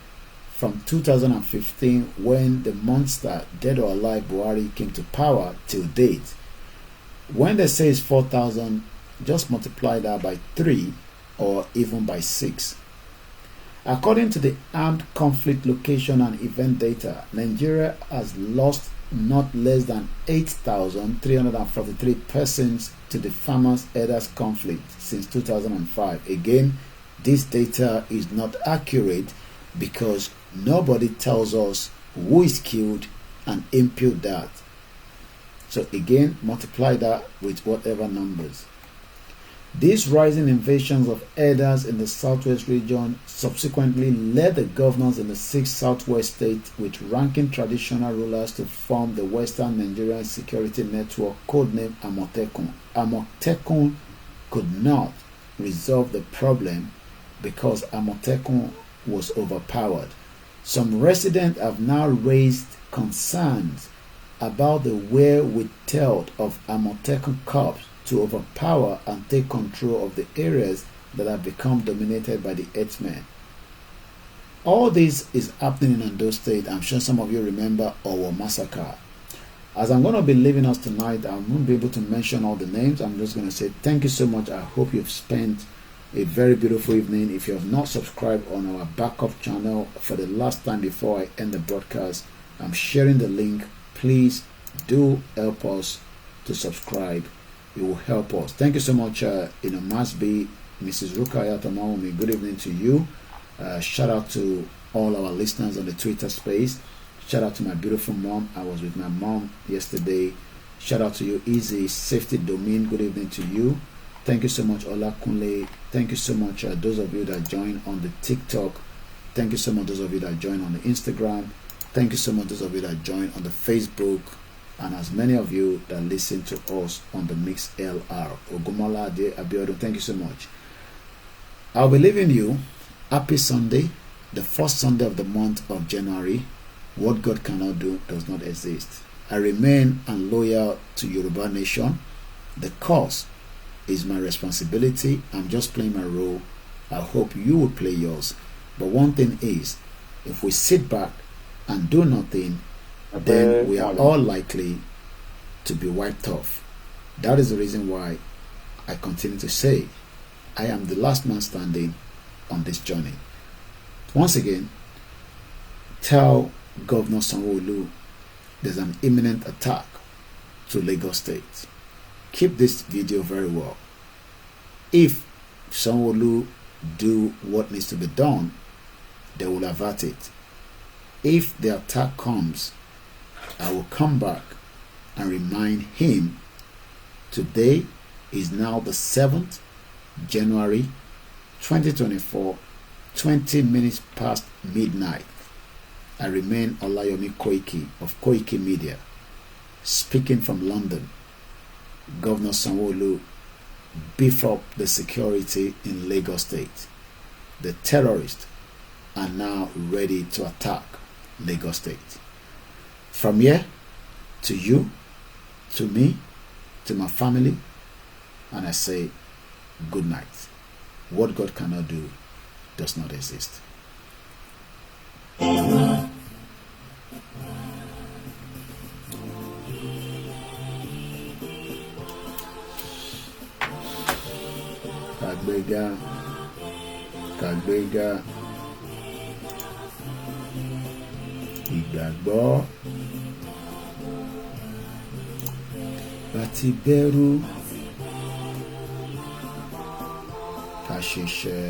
from 2015, when the monster dead or alive Buhari came to power, till date. When they say it's 4,000, just multiply that by 3 or even by 6. According to the Armed Conflict Location and Event Data, Nigeria has lost not less than 8,343 persons to the farmers-herders conflict since 2005. Again, this data is not accurate because nobody tells us who is killed and impute that. So again, multiply that with whatever numbers. These rising invasions of herders in the southwest region subsequently led the governors in the 6 southwest states with ranking traditional rulers to form the Western Nigerian Security Network, codenamed Amotekun. Amotekun could not resolve the problem because Amotekun was overpowered. Some residents have now raised concerns about the wherewithal of Amotekun corps to overpower and take control of the areas that have become dominated by the herdsmen. All this is happening in Ondo State. I'm sure some of you remember Owo massacre. As I'm going to be leaving us tonight, I won't be able to mention all the names. I'm just going to say thank you so much. I hope you've spent a very beautiful evening. If you have not subscribed on our backup channel for the last time before I end the broadcast, I'm sharing the link. Please do help us to subscribe. It will help us. Thank you so much, Masbi, Mrs. Rukaya Tamaomi. Good evening to you. Shout out to all our listeners on the Twitter space. Shout out to my beautiful mom. I was with my mom yesterday. Shout out to you, Easy Safety Domain. Good evening to you. Thank you so much, OLAKUNLE. Thank you so much, those of you that join on the TikTok. Thank you so much, those of you that join on the Instagram. Thank you so much, those of you that join on the Facebook. And as many of you that listen to us on the Mix LR. Ogumola de Abiodun, thank you so much. I'll be leaving you. Happy Sunday, the first Sunday of the month of January. What God cannot do does not exist. I remain loyal to Yoruba Nation. The cause is my responsibility. I'm just playing my role. I hope you will play yours. But one thing is, if we sit back and do nothing, then we are all likely to be wiped off. That is the reason why I continue to say I am the last man standing on this journey. Once again, tell Governor Sanwo-Olu there's an imminent attack to Lagos State. Keep this video very well. If Sanwo-Olu do what needs to be done, they will avert it. If the attack comes, I will come back and remind him today is now the 7th January 2024, 20 minutes past midnight. I remain OLAYOMI KOIKI of Koikimedia, speaking from London. Governor Sanwo-Olu, beef up the security in Lagos State. The terrorists are now ready to attack Lagos State. From here, to you, to me, to my family, and I say good night. What God cannot do does not exist. Agbega. kàgbéga ìgbàgbọ́ àti bẹ̀rù ká ṣiṣẹ́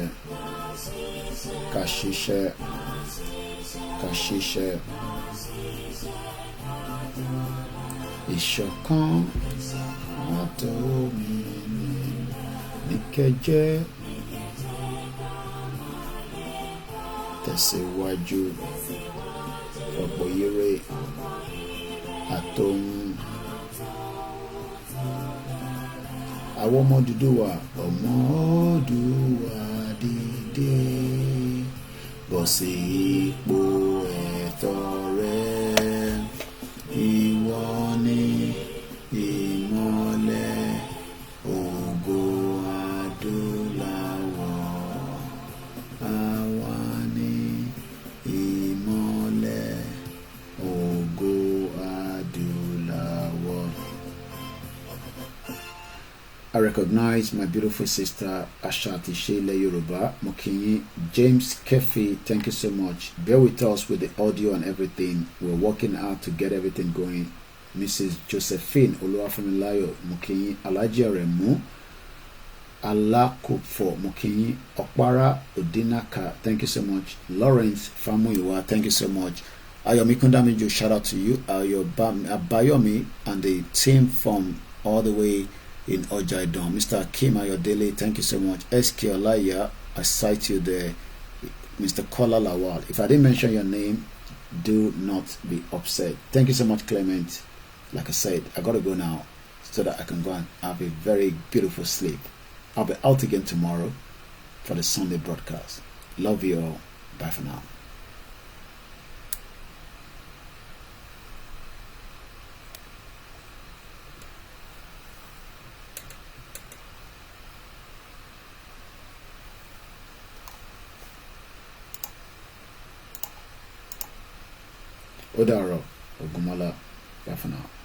ìṣọ̀kan àtòmìnira ní kẹjẹ tẹ̀síwájú ọ̀pọ̀ ire àtòhun àwọn ọmọ Odùduwà dìde bọ́ sí ipò ẹ̀tọ́ rẹ ìwọ ni ìmọ́lẹ̀ ògo adúláwọ̀ àwa ni ìmọ́lẹ̀ ògo adúláwọ̀. I recognize my beautiful sister Ashati Sheila Yoruba Mokinyi. James Kefi, thank you so much. Bear with us with the audio and everything. We're working hard to get everything going. Mrs. Josephine Oluwafemilayo Mokinyi, Alaji Aremu Alakufo Mokinyi, Okpara Odinaka, thank you so much. Lawrence Famuyiwa, thank you so much. Ayomi Kundamijo, shout out to you. Abayomi and the team from all the way in Ojaidon. Mr. Akim Ayodele, thank you so much. SK Olaya, I cite you there. Mr. Kola Lawal, if I didn't mention your name, do not be upset. Thank you so much, Clement. Like I said, I gotta go now so that I can go and have a very beautiful sleep. I'll be out again tomorrow for the Sunday broadcast. Love you all. Bye for now. Odaro Ogumala, bye for now.